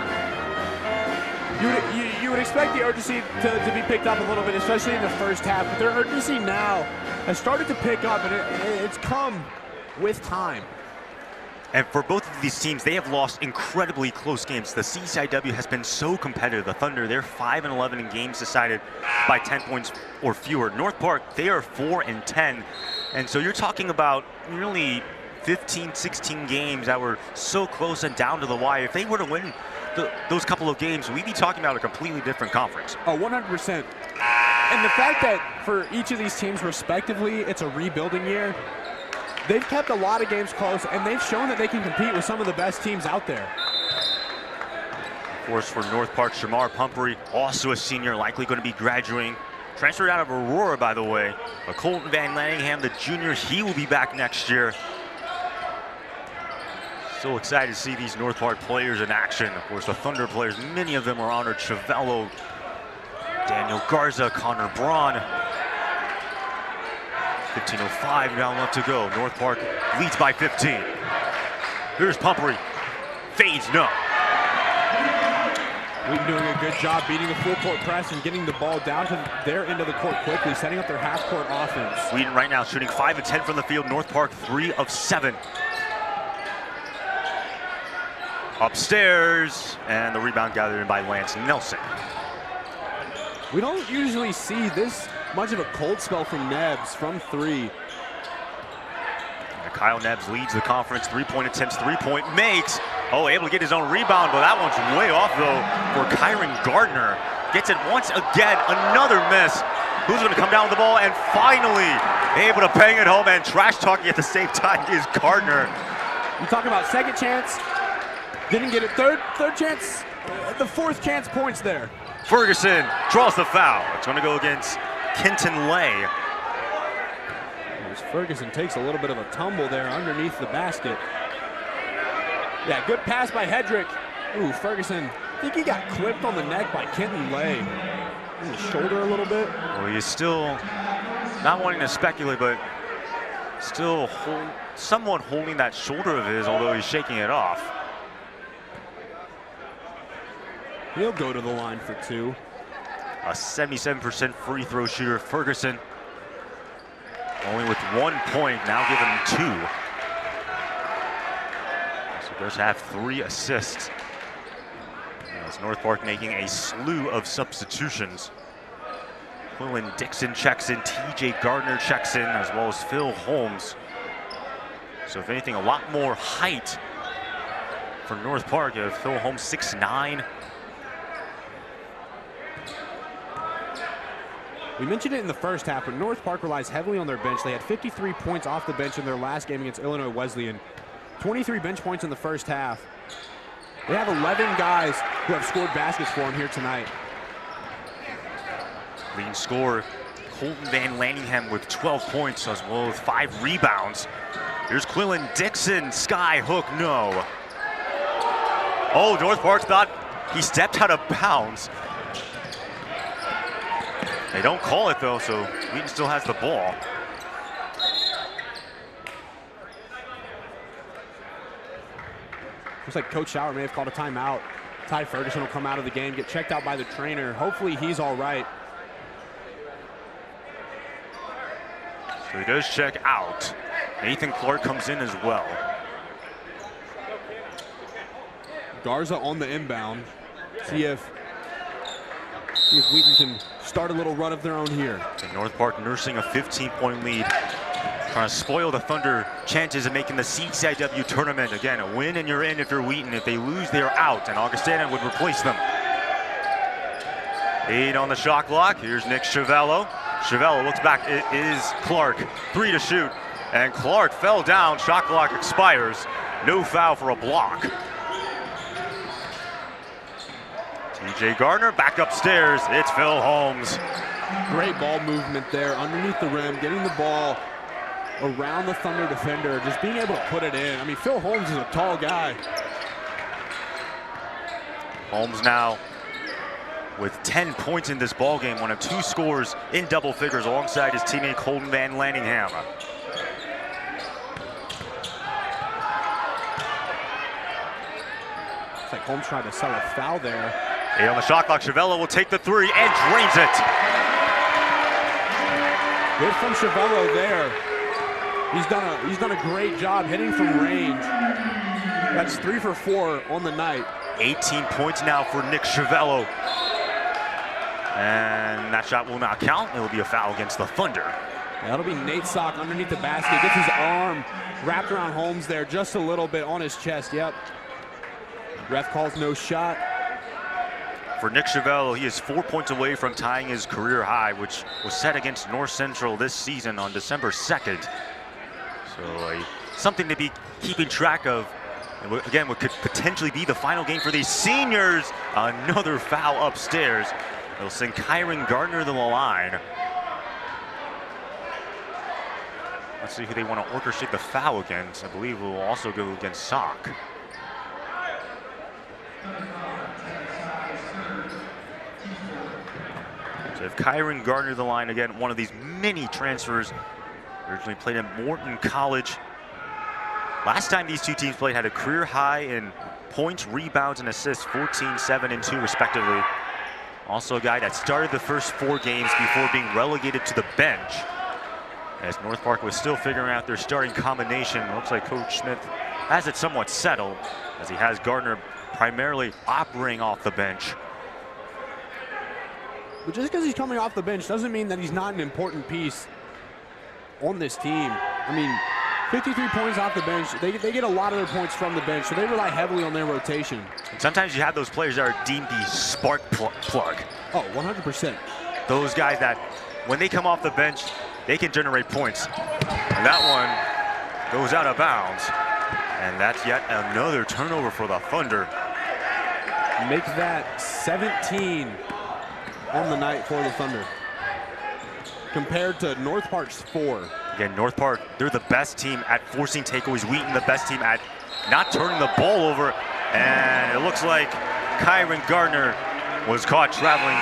You would expect the urgency to be picked up a little bit, especially in the first half, but their urgency now has started to pick up, and it's come with time. And for both of these teams, they have lost incredibly close games. The CCIW has been so competitive. The Thunder, they're 5-11 in games decided by 10 points or fewer. North Park, they are 4-10. And so you're talking about really 15, 16 games that were so close and down to the wire. If they were to win those couple of games, we'd be talking about a completely different conference. Oh, 100%. And the fact that for each of these teams respectively, it's a rebuilding year, they've kept a lot of games close, and they've shown that they can compete with some of the best teams out there. Of course, for North Park, Shamar Pumphrey, also a senior, likely going to be graduating. Transferred out of Aurora, by the way. But Colton Van Lanningham, the junior, he will be back next year. So excited to see these North Park players in action. Of course, the Thunder players, many of them are honored. Chavello, Daniel Garza, Connor Braun. 15:05 now left to go. North Park leads by 15. Here's Pumphrey. Fades, no. Wheaton doing a good job beating the full court press and getting the ball down to their end of the court quickly, setting up their half court offense. Wheaton right now shooting 5 of 10 from the field. North Park 3 of 7. Upstairs, and the rebound gathered in by Lance Nelson. We don't usually see this much of a cold spell from Nebbs from 3. And Kyle Nebbs leads the conference. 3-point attempts, 3-point makes. Oh, able to get his own rebound, but that one's way off though for Kyron Gardner. Gets it once again, another miss. Who's going to come down with the ball? And finally able to bang it home, and trash talking at the same time is Gardner. You talk about second chance, didn't get it. Third chance, the fourth chance points there. Ferguson draws the foul. It's going to go against Kenton Lay. As Ferguson takes a little bit of a tumble there underneath the basket. Yeah, good pass by Hedrick. Ooh, Ferguson, I think he got clipped on the neck by Kenton Lay. In the shoulder a little bit. Well, he's still not wanting to speculate, but still somewhat holding that shoulder of his, although he's shaking it off. He'll go to the line for 2. A 77% free throw shooter, Ferguson. Only with 1 point, now given 2. So does have 3 assists. As North Park making a slew of substitutions. Quillen Dixon checks in, TJ Gardner checks in, as well as Phil Holmes. So if anything, a lot more height for North Park. You have Phil Holmes 6'9". We mentioned it in the first half, but North Park relies heavily on their bench. They had 53 points off the bench in their last game against Illinois Wesleyan. 23 bench points in the first half. They have 11 guys who have scored baskets for them here tonight. Leading scorer, Colton Van Lanningham with 12 points, as well as 5 rebounds. Here's Quillen Dixon, sky hook, no. Oh, North Park thought he stepped out of bounds. They don't call it though, so Wheaton still has the ball. Looks like Coach Schauer may have called a timeout. Ty Ferguson will come out of the game, get checked out by the trainer. Hopefully he's all right. So he does check out. Nathan Clark comes in as well. Garza on the inbound. See if Wheaton can start a little run of their own here. And North Park nursing a 15-point lead. Trying to spoil the Thunder chances of making the CCIW tournament. Again, a win and you're in if you're Wheaton. If they lose, they're out, and Augustana would replace them. 8 on the shot clock. Here's Nick Chavello. Chavello looks back. It is Clark. 3 to shoot. And Clark fell down. Shot clock expires. No foul for a block. TJ Gardner back upstairs. It's Phil Holmes. Great ball movement there underneath the rim, getting the ball around the Thunder defender, just being able to put it in. I mean, Phil Holmes is a tall guy. Holmes now with 10 points in this ball game, one of 2 scores in double figures alongside his teammate Colton Van Lanningham. Looks like Holmes tried to sell a foul there. 8 on the shot clock. Chiavello will take the three and drains it. Good from Chiavello there. He's done a great job hitting from range. That's 3 for 4 on the night. 18 points now for Nick Chiavello. And that shot will not count. It will be a foul against the Thunder. That'll be Nate Sock underneath the basket. Gets his arm wrapped around Holmes there just a little bit on his chest. Yep. Ref calls no shot. For Nick Chiavello, he is 4 points away from tying his career high, which was set against North Central this season on December 2nd. So something to be keeping track of. And again, what could potentially be the final game for these seniors. Another foul upstairs. They'll send Kyron Gardner to the line. Let's see who they want to orchestrate the foul against. I believe it will also go against Sock. So if Kyron Gardner to the line again, one of these many transfers. Originally played at Morton College. Last time these two teams played had a career high in points, rebounds, and assists, 14, 7, and 2 respectively. Also a guy that started the first 4 games before being relegated to the bench, as North Park was still figuring out their starting combination. It looks like Coach Smith has it somewhat settled, as he has Gardner primarily operating off the bench. But just because he's coming off the bench doesn't mean that he's not an important piece on this team. I mean, 53 points off the bench. They get a lot of their points from the bench, so they rely heavily on their rotation. And sometimes you have those players that are deemed the spark plug. Oh, 100%. Those guys that, when they come off the bench, they can generate points. And that one goes out of bounds. And that's yet another turnover for the Thunder. Make that 17 on the night for the Thunder, compared to North Park's 4. Again, North Park, they're the best team at forcing takeaways. Wheaton, the best team at not turning the ball over. And it looks like Kyron Gardner was caught traveling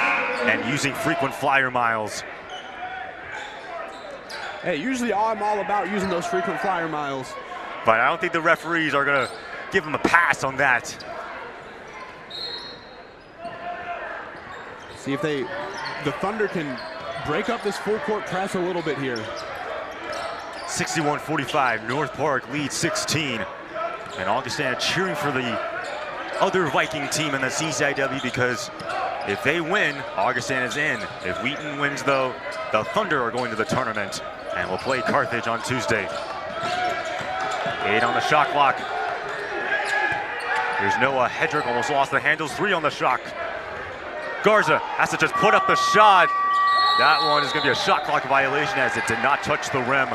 and using frequent flyer miles. Hey, usually I'm all about using those frequent flyer miles. But I don't think the referees are going to give him a pass on that. See if the Thunder can break up this full court press a little bit here. 61-45, North Park leads 16. And Augustana cheering for the other Viking team in the CCIW, because if they win, Augustana's in. If Wheaton wins, though, the Thunder are going to the tournament and will play Carthage on Tuesday. 8 on the shot clock. Here's Noah Hedrick, almost lost the handles. 3 on the shot. Garza has to just put up the shot. That one is going to be a shot clock violation, as it did not touch the rim.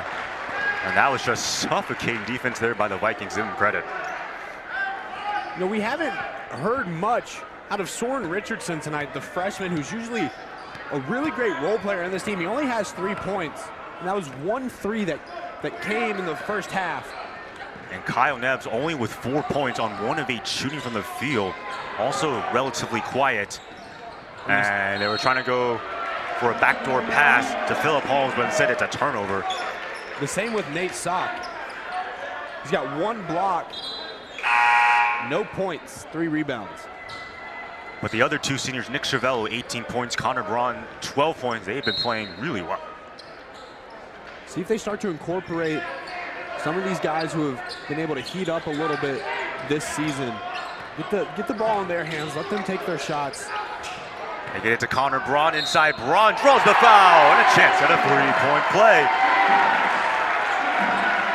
And that was just suffocating defense there by the Vikings. Give them credit. You know, we haven't heard much out of Soren Richardson tonight, the freshman who's usually a really great role player in this team. He only has 3 points, and that was 1 3 that came in the first half. And Kyle Nebbs only with 4 points on 1 of 8 shooting from the field. Also relatively quiet. And they were trying to go for a backdoor pass to Phillip Holmes, but instead it's a turnover. The same with Nate Sock. He's got 1 block, no points, 3 rebounds. But the other 2 seniors, Nick Chiavello, 18 points, Connor Braun, 12 points. They've been playing really well. See if they start to incorporate some of these guys who have been able to heat up a little bit this season. Get the ball in their hands, let them take their shots. They get it to Connor Braun inside. Braun draws the foul, and a chance at a 3-point play.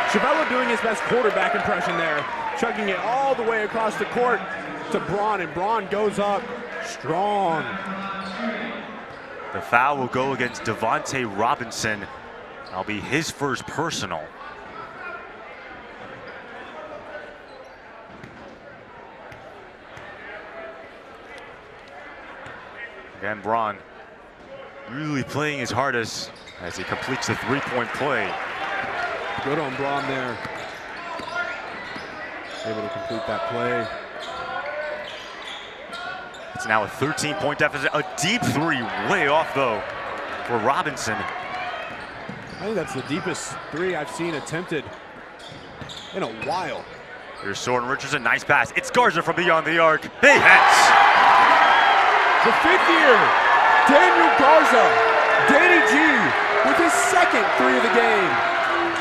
Chiavello doing his best quarterback impression there, chugging it all the way across the court to Braun, and Braun goes up strong. The foul will go against Devontae Robinson. That'll be his first personal. Again, Braun really playing his hardest as he completes the 3-point play. Good on Braun there. Able to complete that play. It's now a 13-point deficit. A deep 3, way off though for Robinson. I think that's the deepest 3 I've seen attempted in a while. Here's Soren Richardson, nice pass. It's Garza from beyond the arc. He hits. The 5th year, Daniel Garza, Danny G, with his second 3 of the game.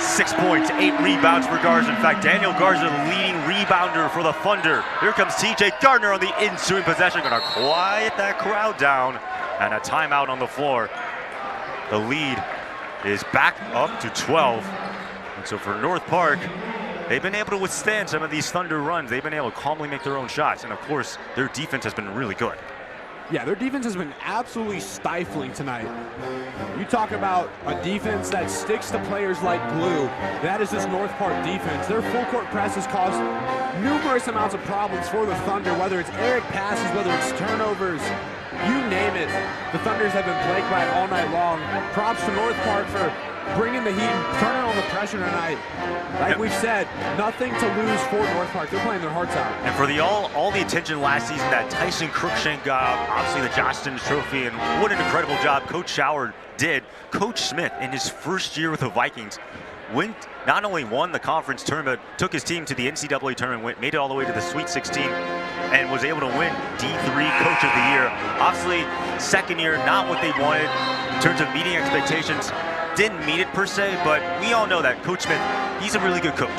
6 points, 8 rebounds for Garza. In fact, Daniel Garza, the leading rebounder for the Thunder. Here comes TJ Gardner on the ensuing possession. Gonna quiet that crowd down. And a timeout on the floor. The lead is back up to 12. And so for North Park, they've been able to withstand some of these Thunder runs. They've been able to calmly make their own shots. And of course, their defense has been really good. Yeah, their defense has been absolutely stifling tonight. You talk about a defense that sticks to players like glue. That is this North Park defense. Their full court press has caused numerous amounts of problems for the Thunder, whether it's errant passes, whether it's turnovers, you name it. The Thunders have been plagued by it all night long. Props to North Park for bringing the heat, turning on the pressure tonight. Like we've said, nothing to lose for North Park. They're playing their hearts out. And for the all the attention last season that Tyson Cruikshank got, obviously the Johnston Trophy, and what an incredible job Coach Howard did. Coach Smith, in his first year with the Vikings, not only won the conference tournament, took his team to the NCAA tournament, made it all the way to the Sweet 16, and was able to win D3 Coach of the Year. Obviously, second year, not what they wanted in terms of meeting expectations. Didn't meet it per se, but we all know that Coach Smith, he's a really good coach.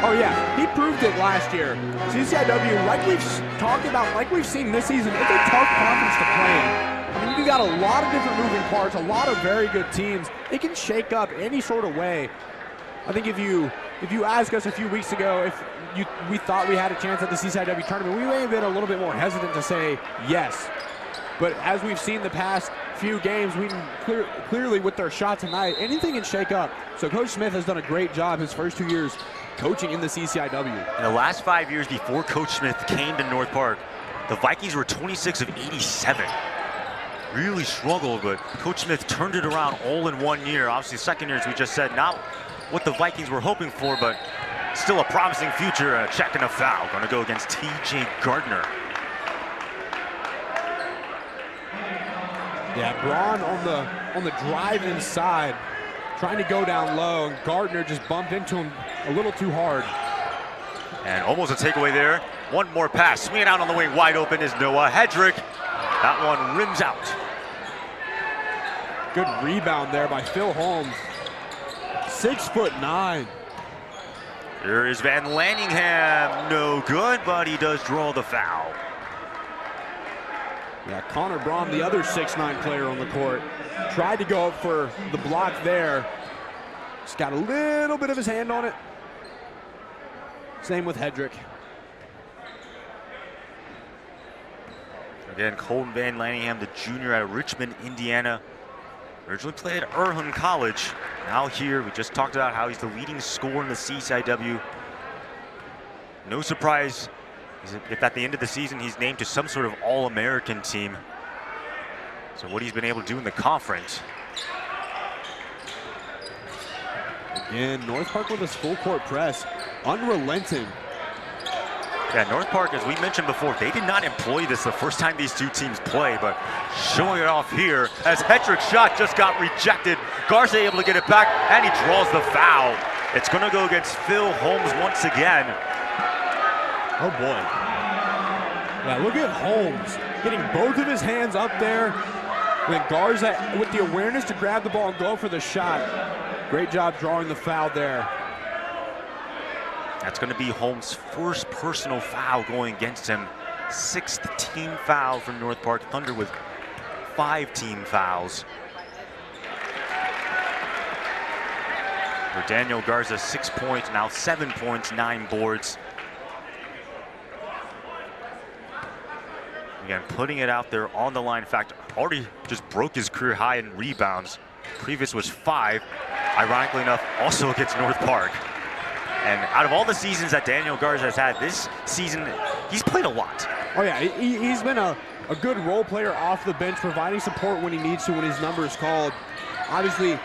Oh yeah, he proved it last year. CCIW, like we've talked about, like we've seen this season, it's a tough conference to play in. I mean, you got a lot of different moving parts, a lot of very good teams. They can shake up any sort of way. I think if you asked us a few weeks ago if we thought we had a chance at the CCIW tournament, we may have been a little bit more hesitant to say yes. But as we've seen the past few games, we can clearly with their shot tonight, anything can shake up. So Coach Smith has done a great job his first 2 years coaching in the CCIW. In the last 5 years before Coach Smith came to North Park, the Vikings were 26 of 87. Really struggled, but Coach Smith turned it around all in 1 year. Obviously, second year, as we just said, not what the Vikings were hoping for, but still a promising future. A check and a foul. Going to go against TJ Gardner. Yeah, Braun on the drive inside, trying to go down low, and Gardner just bumped into him a little too hard. And almost a takeaway there. One more pass, swinging out on the wing, wide open is Noah Hedrick. That one rims out. Good rebound there by Phil Holmes. 6'9". Here is Van Lanningham, no good, but he does draw the foul. Yeah, Connor Braun, the other 6'9" player on the court, tried to go up for the block there. Just got a little bit of his hand on it. Same with Hedrick. Again, Colton Van Lanningham, the junior out of Richmond, Indiana. Originally played at Urhun College. Now here, we just talked about how he's the leading scorer in the CCIW. No surprise if at the end of the season he's named to some sort of All-American team. So what he's been able to do in the conference. Again, North Park with his full court press, unrelenting. Yeah, North Park, as we mentioned before, they did not employ this the first time these two teams play, but showing it off here as Hedrick's shot just got rejected. Garza able to get it back, and he draws the foul. It's going to go against Phil Holmes once again. Oh boy. Yeah, look at Holmes getting both of his hands up there. And then Garza with the awareness to grab the ball and go for the shot. Great job drawing the foul there. That's going to be Holmes' first personal foul going against him. 6th team foul for North Park Thunder with 5 team fouls. For Daniel Garza, 6 points, now 7 points, 9 boards. Again, putting it out there on the line. In fact, already just broke his career high in rebounds. Previous was 5. Ironically enough, also against North Park. And out of all the seasons that Daniel Garza has had, this season, he's played a lot. Oh yeah, he's been a good role player off the bench, providing support when he needs to, when his number is called. Obviously,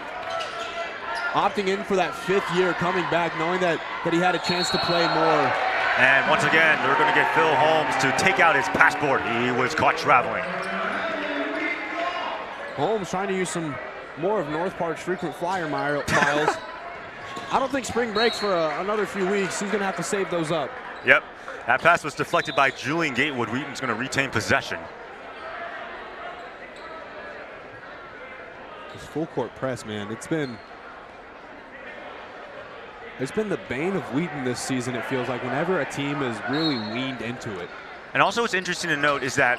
opting in for that 5th year, coming back, knowing that he had a chance to play more. And once again, they're going to get Phil Holmes to take out his passport. He was caught traveling. Holmes trying to use some more of North Park's frequent flyer miles. I don't think spring breaks for another few weeks. He's going to have to save those up. Yep. That pass was deflected by Julian Gatewood. Wheaton's going to retain possession. full court press, man, it's been the bane of Wheaton this season, it feels like, whenever a team is really leaned into it. And also what's interesting to note is that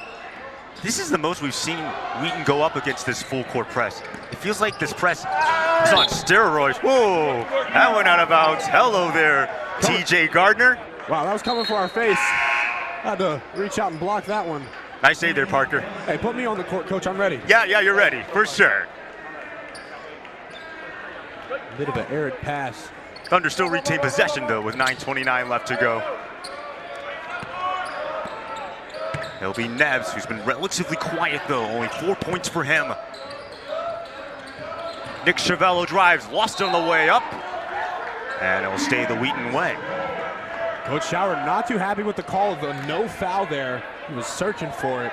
this is the most we've seen Wheaton go up against this full court press. It feels like this press is on steroids. Whoa, that went out of bounds. Hello there, TJ Gardner. Wow, that was coming for our face. Had to reach out and block that one. Nice save there, Parker. Hey, put me on the court, Coach. I'm ready. Yeah, you're ready, for sure. A bit of an arid pass. Thunder still retain possession, though, with 9:29 left to go. It'll be Neves, who's been relatively quiet, though. Only 4 points for him. Nick Chavello drives, lost on the way up. And it will stay the Wheaton way. Coach Schauer not too happy with the call of the no foul there. He was searching for it.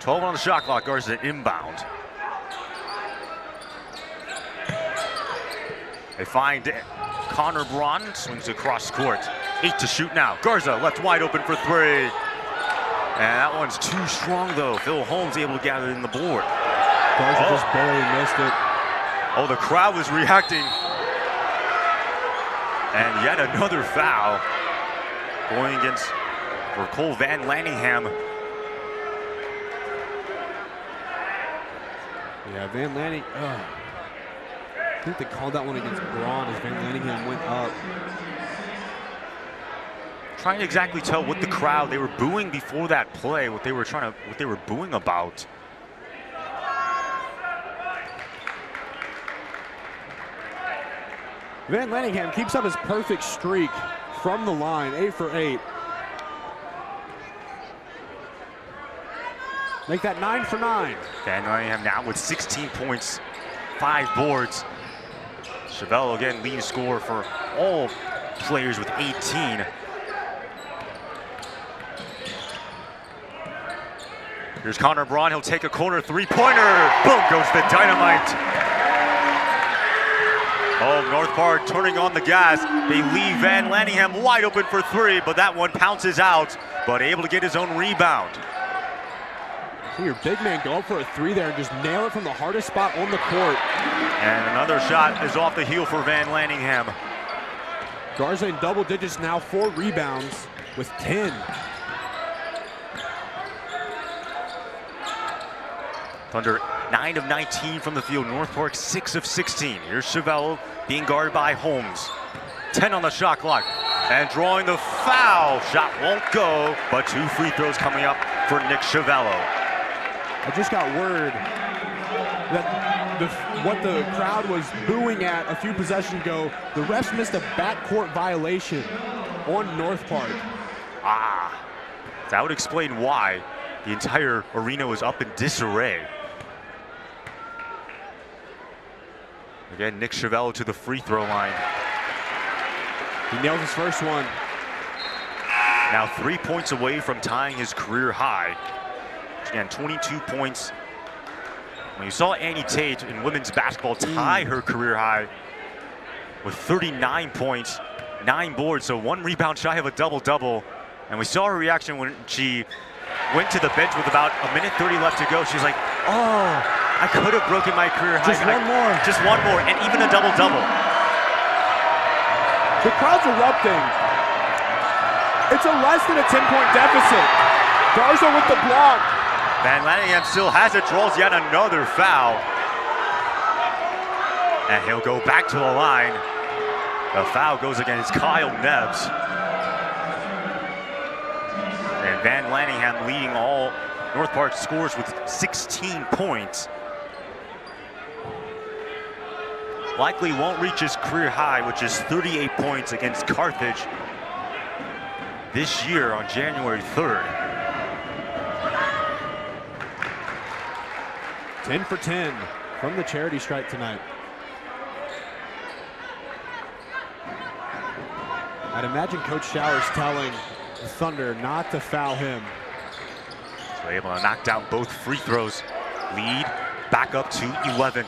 12 on the shot clock, Garza inbound. They find Connor Braun, swings across court. 8 to shoot now. Garza left wide open for 3. And that one's too strong, though. Phil Holmes able to gather in the board. Garza just barely missed it. Oh, the crowd was reacting. And yet another foul going against for Cole Van Lanningham. Yeah, Van Lanning. I think they called that one against Braun as Van Lanningham went up. Trying to exactly tell what the crowd, they were booing before that play, what they were booing about. Van Lanningham keeps up his perfect streak from the line, 8 for 8. Make that 9 for 9. Van Lanningham now with 16 points, 5 boards. Chavello again leading scorer for all players with 18. Here's Connor Braun, he'll take a corner 3-pointer. Boom goes the dynamite. Oh, North Park turning on the gas. They leave Van Lanningham wide open for 3, but that one pounces out, but able to get his own rebound. See your big man go up for a 3 there and just nail it from the hardest spot on the court. And another shot is off the heel for Van Lanningham. Garza in double digits now, 4 rebounds with 10. Thunder 9 of 19 from the field. North Park 6 of 16. Here's Chavello being guarded by Holmes. 10 on the shot clock. And drawing the foul. Shot won't go, but 2 free throws coming up for Nick Chavello. I just got word that what the crowd was booing at a few possessions ago, the refs missed a backcourt violation on North Park. Ah, that would explain why the entire arena was up in disarray. Again, Nick Chavello to the free throw line. He nails his first one. Now 3 points away from tying his career high. Again, 22 points. When you saw Annie Tate in women's basketball tie her career high with 39 points, 9 boards, so 1 rebound shy of a double-double. And we saw her reaction when she went to the bench with about 1:30 left to go. She's like, oh, I could have broken my career high. Just one more. Just one more, and even a double-double. The crowd's erupting. It's a less than a 10-point deficit. Garza with the block. Van Lanningham still has it, draws yet another foul. And he'll go back to the line. The foul goes against Kyle Neves. And Van Lanningham leading all North Park scores with 16 points. Likely won't reach his career high, which is 38 points against Carthage this year on January 3rd. 10 for 10 from the charity stripe tonight. I'd imagine Coach Schauer's telling the Thunder not to foul him. So able to knock down both free throws. Lead back up to 11.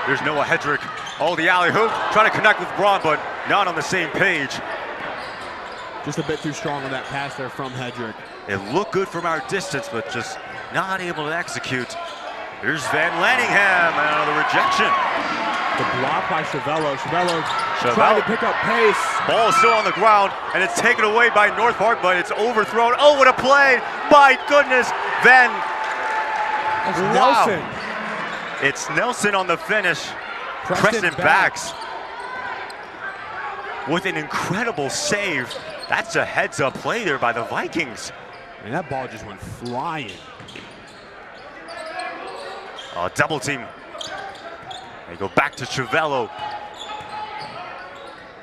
There's Noah Hedrick. Oh, the alley hoop. Trying to connect with Braun, but not on the same page. Just a bit too strong on that pass there from Hedrick. It looked good from our distance, but just not able to execute. Here's Van Lanningham, another rejection. The block by Chevello. Chevello trying to pick up pace. Ball is still on the ground, and it's taken away by North Park, but it's overthrown. Oh, what a play! My goodness, Van. That's Wow. Nelson. It's Nelson on the finish. Preston Bax with an incredible save. That's a heads-up play there by the Vikings. And that ball just went flying. Double team. They go back to Chevello.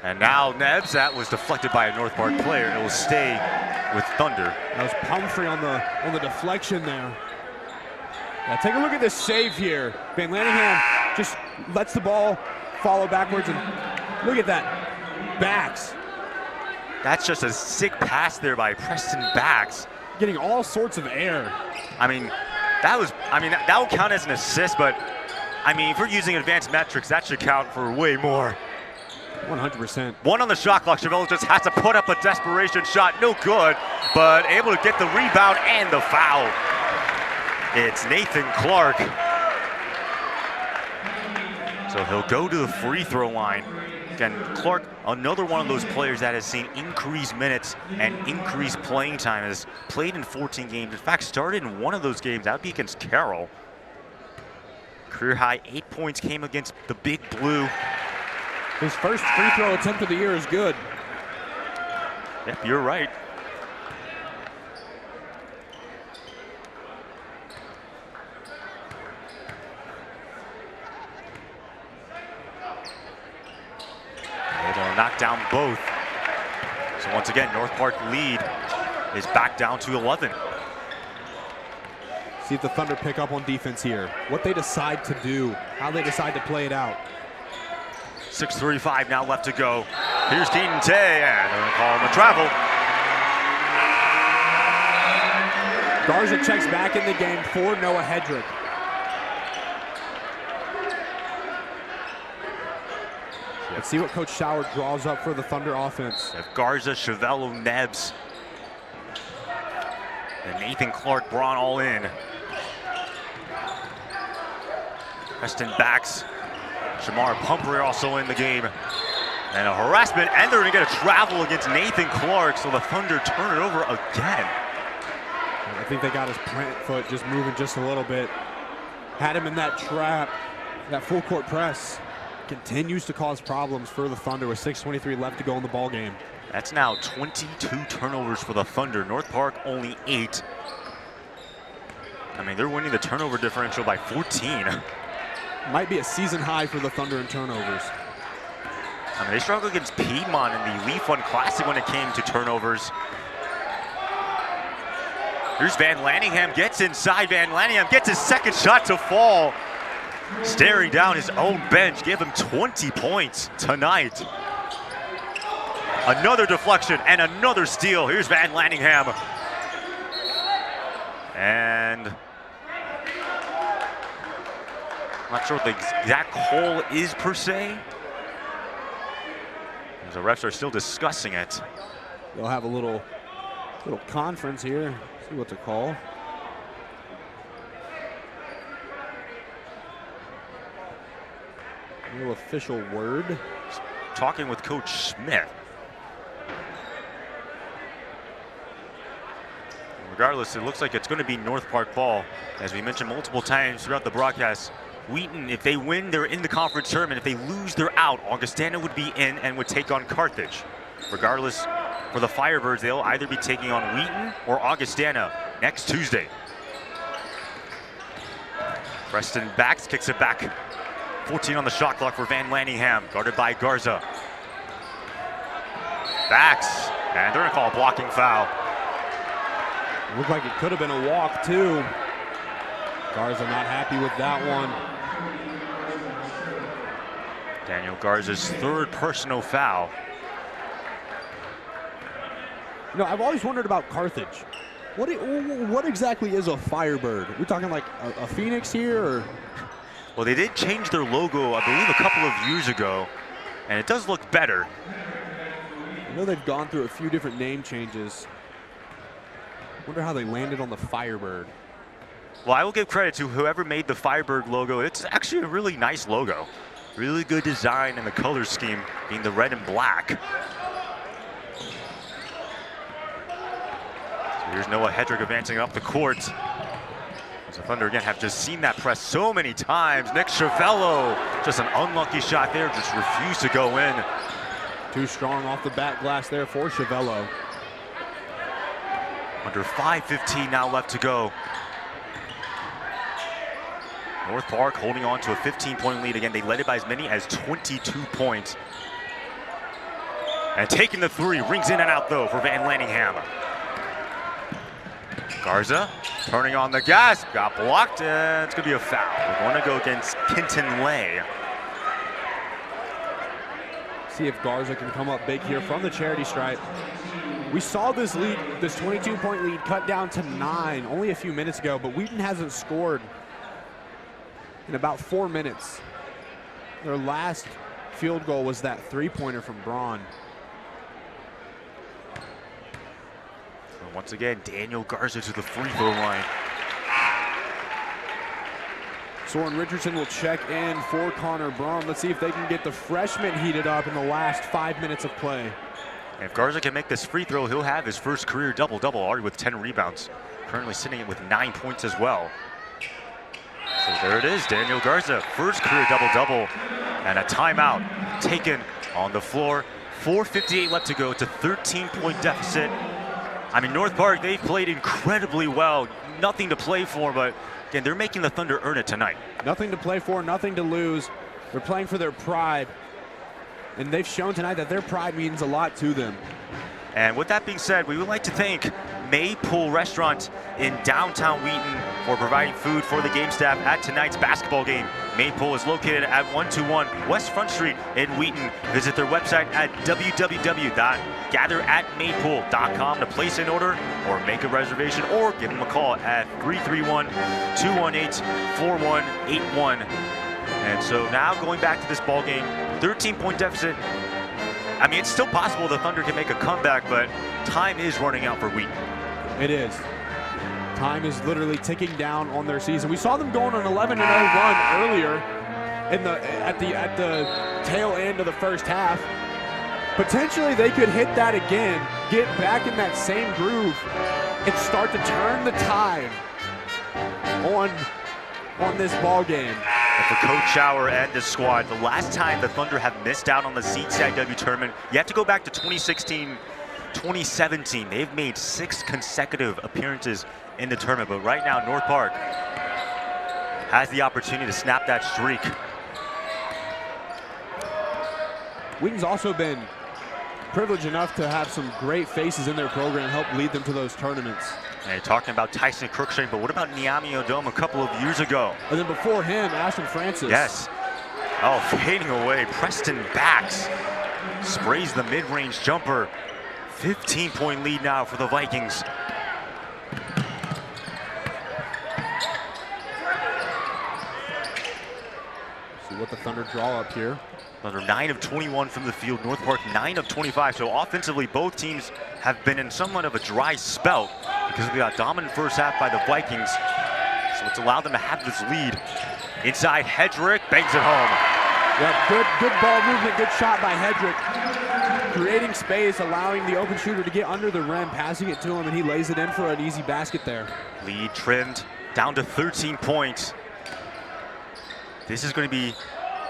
And now Nebs, that was deflected by a North Park player. It will stay with Thunder. That was Pumphrey on the deflection there. Now take a look at this save here. Van Lanningham just lets the ball follow backwards, and look at that. Bax. That's just a sick pass there by Preston Bax. Getting all sorts of air. I mean, that would count as an assist, but I mean, if we're using advanced metrics, that should count for way more. 100%. One on the shot clock. Chevello just has to put up a desperation shot. No good, but able to get the rebound and the foul. It's Nathan Clark. So he'll go to the free throw line. Again, Clark, another one of those players that has seen increased minutes and increased playing time, has played in 14 games. In fact, started in one of those games. That would be against Carroll. Career high 8 points came against the Big Blue. His first free throw attempt of the year is good. Yep, you're right. They'll knock down both. So once again, North Park lead is back down to 11. See if the Thunder pick up on defense here. What they decide to do, how they decide to play it out. 6:35 now left to go. Here's Keaton Tay, and they're gonna call him a travel. Garza checks back in the game for Noah Hedrick. Let's see what Coach Schauer draws up for the Thunder offense. If Garza, Chevello, Nebs, and Nathan Clark brought all in. Preston Bax, Shamar Pumphrey also in the game. And a harassment, and they're gonna get a travel against Nathan Clark, so the Thunder turn it over again. I think they got his plant foot just moving just a little bit. Had him in that trap, that full court press. Continues to cause problems for the Thunder with 6:23 left to go in the ball game. That's now 22 turnovers for the Thunder. North Park only 8. I mean, they're winning the turnover differential by 14. Might be a season high for the Thunder in turnovers. I mean, they struggled against Piedmont in the Leaf One Classic when it came to turnovers. Here's Van Lanningham, gets inside. Van Lanningham gets his second shot to fall. Staring down his own bench, give him 20 points tonight. Another deflection and another steal. Here's Van Lanningham. And I'm not sure what the exact call is per se, as the refs are still discussing it. They'll have a little conference here, see what to call. No official word. Talking with Coach Smith. Regardless, it looks like it's going to be North Park ball. As we mentioned multiple times throughout the broadcast, Wheaton, if they win, they're in the conference tournament. If they lose, they're out. Augustana would be in and would take on Carthage. Regardless, for the Firebirds, they'll either be taking on Wheaton or Augustana next Tuesday. Preston Bax kicks it back. 14 on the shot clock for Van Lanningham, guarded by Garza. Bax, and they're gonna call a blocking foul. Looked like it could have been a walk too. Garza not happy with that one. Daniel Garza's third personal foul. You know, I've always wondered about Carthage. What exactly is a Firebird? Are we talking like a Phoenix here, or? Well, they did change their logo, I believe, a couple of years ago, and it does look better. I know they've gone through a few different name changes. Wonder how they landed on the Firebird. Well, I will give credit to whoever made the Firebird logo. It's actually a really nice logo. Really good design, and the color scheme being the red and black. So here's Noah Hedrick advancing up the court. As the Thunder again have just seen that press so many times. Nick Chavello, just an unlucky shot there, just refused to go in. Too strong off the back glass there for Chavello. Under 5:15 now left to go. North Park holding on to a 15-point lead. Again, they led it by as many as 22 points. And taking the three, rings in and out though for Van Lanningham. Garza turning on the gas, got blocked, and it's gonna be a foul. We're going to go against Kenton Lay. See if Garza can come up big here from the charity stripe. We saw this lead, this 22-point lead cut down to 9 only a few minutes ago, but Wheaton hasn't scored in about 4 minutes. Their last field goal was that three-pointer from Braun. So once again, Daniel Garza to the free throw line. Soren Richardson will check in for Connor Braun. Let's see if they can get the freshman heated up in the last 5 minutes of play. And if Garza can make this free throw, he'll have his first career double-double, already with 10 rebounds. Currently sitting with 9 points as well. So there it is, Daniel Garza, first career double-double, and a timeout taken on the floor. 4:58 left to go. It's a 13-point deficit. I mean, North Park, they've played incredibly well. Nothing to play for, but again, they're making the Thunder earn it tonight. Nothing to play for, nothing to lose. They're playing for their pride, and they've shown tonight that their pride means a lot to them. And with that being said, we would like to thank Maypool Restaurant in downtown Wheaton for providing food for the game staff at tonight's basketball game. Maypool is located at 121 West Front Street in Wheaton. Visit their website at www.gatheratmaypool.com to place an order or make a reservation, or give them a call at 331-218-4181. And so now going back to this ball game, 13-point deficit. I mean, it's still possible the Thunder can make a comeback, but time is running out for Wheaton. It is. Time is literally ticking down on their season. We saw them go on an 11-0 run earlier at the tail end of the first half. Potentially they could hit that again, get back in that same groove, and start to turn the tide on this ball game. And for Coach Schauer and this squad, the last time the Thunder have missed out on the CCIW tournament, you have to go back to 2016, 2017. They've made 6 consecutive appearances in the tournament, but right now North Park has the opportunity to snap that streak. Wheaton's also been privileged enough to have some great faces in their program help lead them to those tournaments. And you're talking about Tyson Cruikshank, but what about Niami Odom a couple of years ago? And then before him, Ashton Francis. Yes. Oh, fading away. Preston Bax sprays the mid-range jumper. 15-point lead now for the Vikings. See what the Thunder draw up here. Thunder 9 of 21 from the field. North Park 9 of 25. So offensively, both teams have been in somewhat of a dry spell because of the dominant first half by the Vikings. So it's allowed them to have this lead. Inside, Hedrick bangs it home. Yeah, good ball movement, good shot by Hedrick. Creating space, allowing the open shooter to get under the rim, passing it to him, and he lays it in for an easy basket there. Lead trimmed down to 13 points. This is going to be,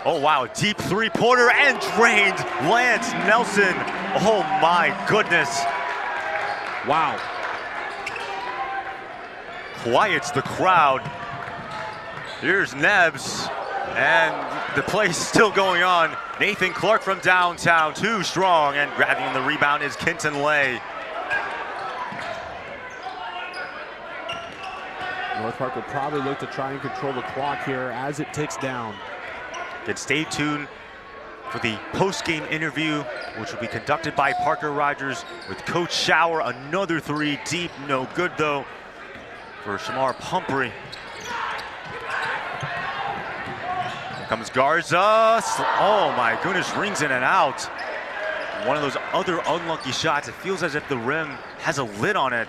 oh wow, deep three-pointer and drained. Lance Nelson, oh my goodness. Wow. Quiets the crowd. Here's Nebs, and the play's still going on. Nathan Clark from downtown, too strong, and grabbing the rebound is Kenton Lay. North Park will probably look to try and control the clock here as it ticks down. Then stay tuned for the post-game interview, which will be conducted by Parker Rogers with Coach Schauer. Another three deep, no good though for Shamar Pumphrey. Here comes Garza. Oh my goodness, rings in and out. One of those other unlucky shots. It feels as if the rim has a lid on it.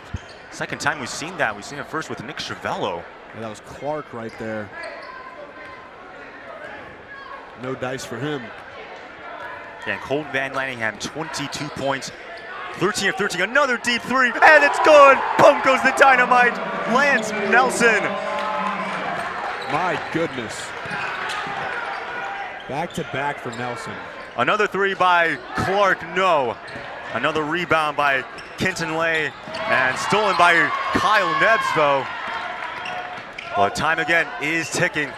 Second time we've seen that. We've seen it first with Nick Chavello. Yeah, that was Clark right there. No dice for him. And Colton Van Lanningham, 22 points, 13 of 13, another deep three, and it's good! Boom goes the dynamite, Lance Nelson. My goodness. Back to back for Nelson. Another three by Clark, no. Another rebound by Kenton Lay, and stolen by Kyle Nebbs, though. But time again is ticking.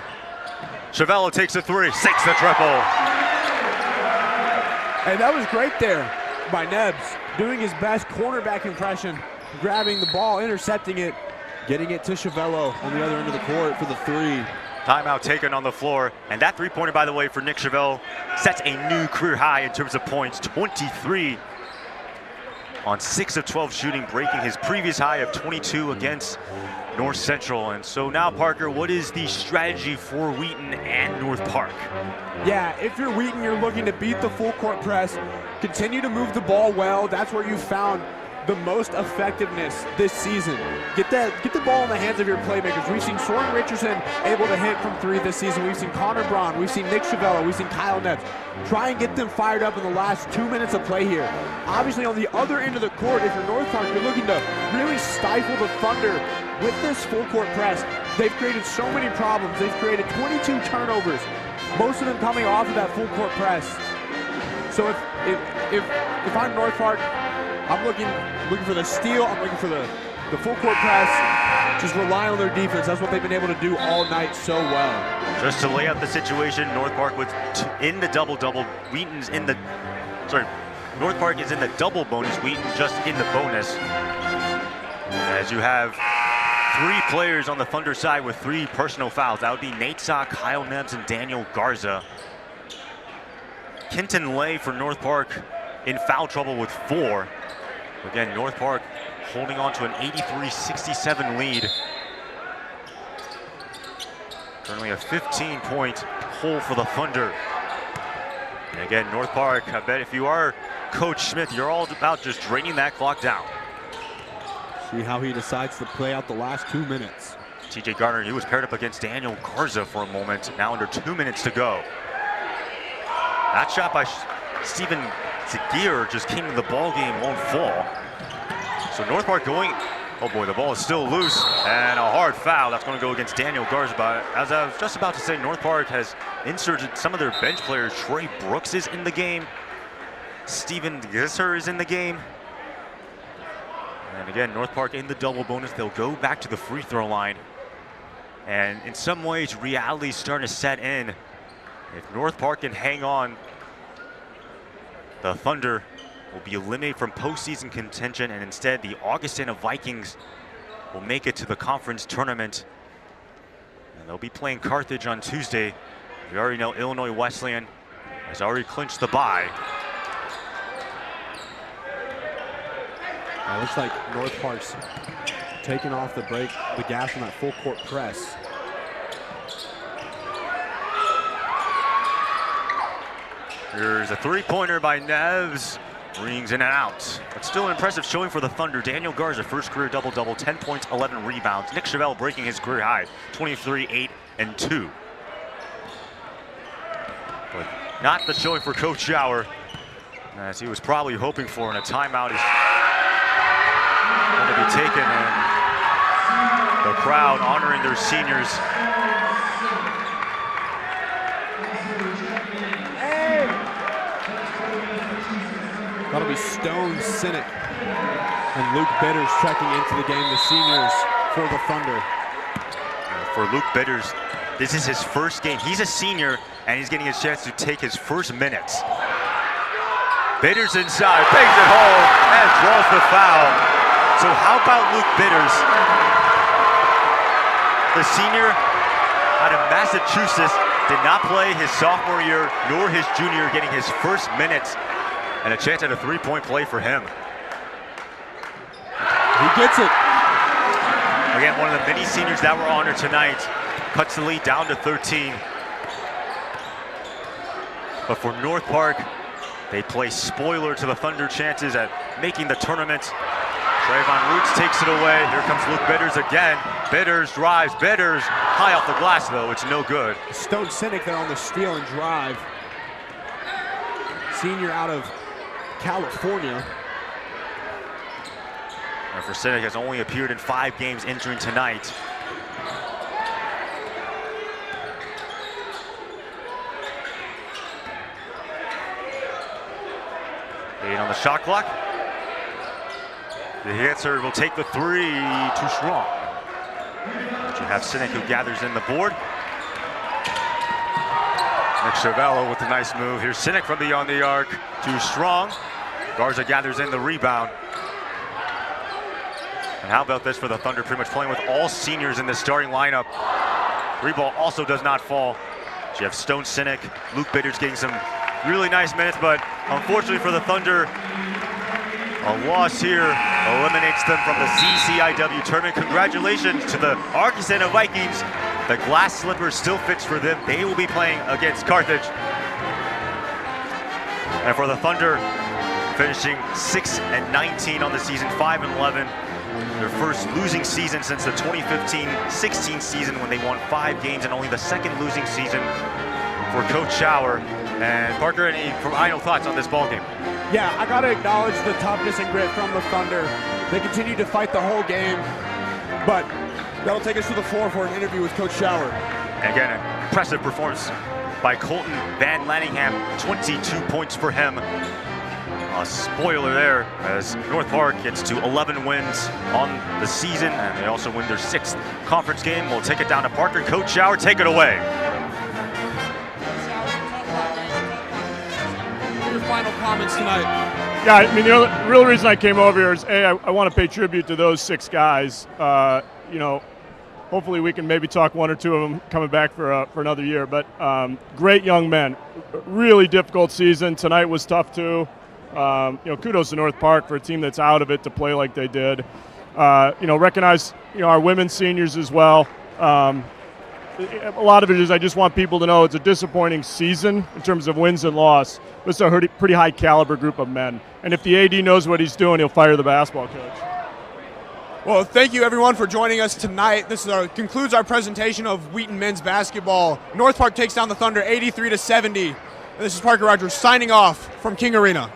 Chavello takes a three, sinks the triple. And that was great there by Nebbs, doing his best cornerback impression, grabbing the ball, intercepting it, getting it to Chavello on the other end of the court for the three. Timeout taken on the floor, and that three-pointer, by the way, for Nick Chavello sets a new career high in terms of points, 23 on 6 of 12 shooting, breaking his previous high of 22 against North Central. And so now, Parker, what is the strategy for Wheaton and North Park? Yeah, if you're Wheaton, you're looking to beat the full court press, continue to move the ball well. That's where you found the most effectiveness this season. Get the ball in the hands of your playmakers. We've seen Soren Richardson able to hit from three this season. We've seen Connor Braun. We've seen Nick Chavello. We've seen Kyle Nebbs. Try and get them fired up in the last 2 minutes of play here. Obviously, on the other end of the court, if you're North Park, you're looking to really stifle the Thunder with this full court press. They've created so many problems. They've created 22 turnovers, most of them coming off of that full court press. So if I'm North Park, I'm looking for the steal. I'm looking for the full court press. Just rely on their defense. That's what they've been able to do all night so well. Just to lay out the situation, North Park was in the double-double. Wheaton's in the, North Park is in the double bonus. Wheaton just in the bonus. As you have 3 players on the Thunder side with 3 personal fouls. That would be Nate Sock, Kyle Nebbs, and Daniel Garza. Kenton Lay for North Park in foul trouble with 4. Again, North Park holding on to an 83-67 lead. Currently a 15-point hole for the Thunder. And again, North Park, I bet if you are Coach Smith, you're all about just draining that clock down. See how he decides to play out the last 2 minutes. TJ Garner, he was paired up against Daniel Garza for a moment, now under 2 minutes to go. That shot by Steven Zagir just came to the ball game, won't fall. So North Park going, oh boy, the ball is still loose, and a hard foul. That's going to go against Daniel Garza. But as I was just about to say, North Park has inserted some of their bench players. Trey Brooks is in the game. Steven Gisser is in the game. And again, North Park in the double bonus. They'll go back to the free throw line. And in some ways, reality is starting to set in. If North Park can hang on, the Thunder will be eliminated from postseason contention, and instead the Augustana Vikings will make it to the conference tournament. And they'll be playing Carthage on Tuesday. We already know Illinois Wesleyan has already clinched the bye. It looks like North Park's taking off the gas on that full court press. Here's a three-pointer by Neves. Rings in and out. But still an impressive showing for the Thunder. Daniel Garza, first career double-double, 10 points, 11 rebounds. Nick Chavello breaking his career high, 23, 8, and 2. But not the showing for Coach Schauer, as he was probably hoping for, and a timeout is going to be taken, and the crowd honoring their seniors. That'll be Stone, Sinnott, and Luke Bitters checking into the game, the seniors for the Thunder. For Luke Bitters, this is his first game. He's a senior, and he's getting a chance to take his first minutes. Bitters inside, bangs it home, and draws the foul. So how about Luke Bitters, the senior out of Massachusetts, did not play his sophomore year nor his junior, getting his first minutes. And a chance at a three-point play for him. He gets it. Again, one of the many seniors that were honored tonight. Cuts the lead down to 13. But for North Park, they play spoiler to the Thunder chances at making the tournament. Trayvon Roots takes it away. Here comes Luke Bidders again. Bidders drives. Bidders high off the glass, though. It's no good. Stone Sinek there on the steal and drive. Senior out of California. And for Sinek, has only appeared in 5 games entering tonight. Eight on the shot clock. The answer will take the 3, too strong. But you have Sinek who gathers in the board. Nick Cervello with a nice move. Here's Sinek from beyond the arc, too strong. Garza gathers in the rebound. And how about this for the Thunder, pretty much playing with all seniors in the starting lineup. 3 ball also does not fall. So you have Stone Sinek, Luke Bidders getting some really nice minutes, but unfortunately for the Thunder, a loss here eliminates them from the CCIW tournament. Congratulations to the Arkansas Vikings. The glass slipper still fits for them. They will be playing against Carthage. And for the Thunder, finishing 6-19 on the season, 5-11. Their first losing season since the 2015-16 season when they won 5 games, and only the second losing season for Coach Schauer. And Parker, any final thoughts on this ballgame? Yeah, I got to acknowledge the toughness and grit from the Thunder. They continued to fight the whole game, but that'll take us to the floor for an interview with Coach Schauer. And again, an impressive performance by Colton Van Lanningham, 22 points for him. A spoiler there as North Park gets to 11 wins on the season, and they also win their 6th conference game. We'll take it down to Parker. Coach Schauer, take it away. Your final comments tonight. Yeah, I mean, the real reason I came over here is, I want to pay tribute to those 6 guys. You know, hopefully we can maybe talk 1 or 2 of them coming back for another year. But great young men. Really difficult season. Tonight was tough too. You know, kudos to North Park for a team that's out of it to play like they did. You know, recognize our women's seniors as well. A lot of it is I just want people to know it's a disappointing season in terms of wins and loss. But it's a pretty high caliber group of men. And if the AD knows what he's doing, he'll fire the basketball coach. Well, thank you everyone for joining us tonight. This concludes our presentation of Wheaton men's basketball. North Park takes down the Thunder 83-70. This is Parker Rogers signing off from King Arena.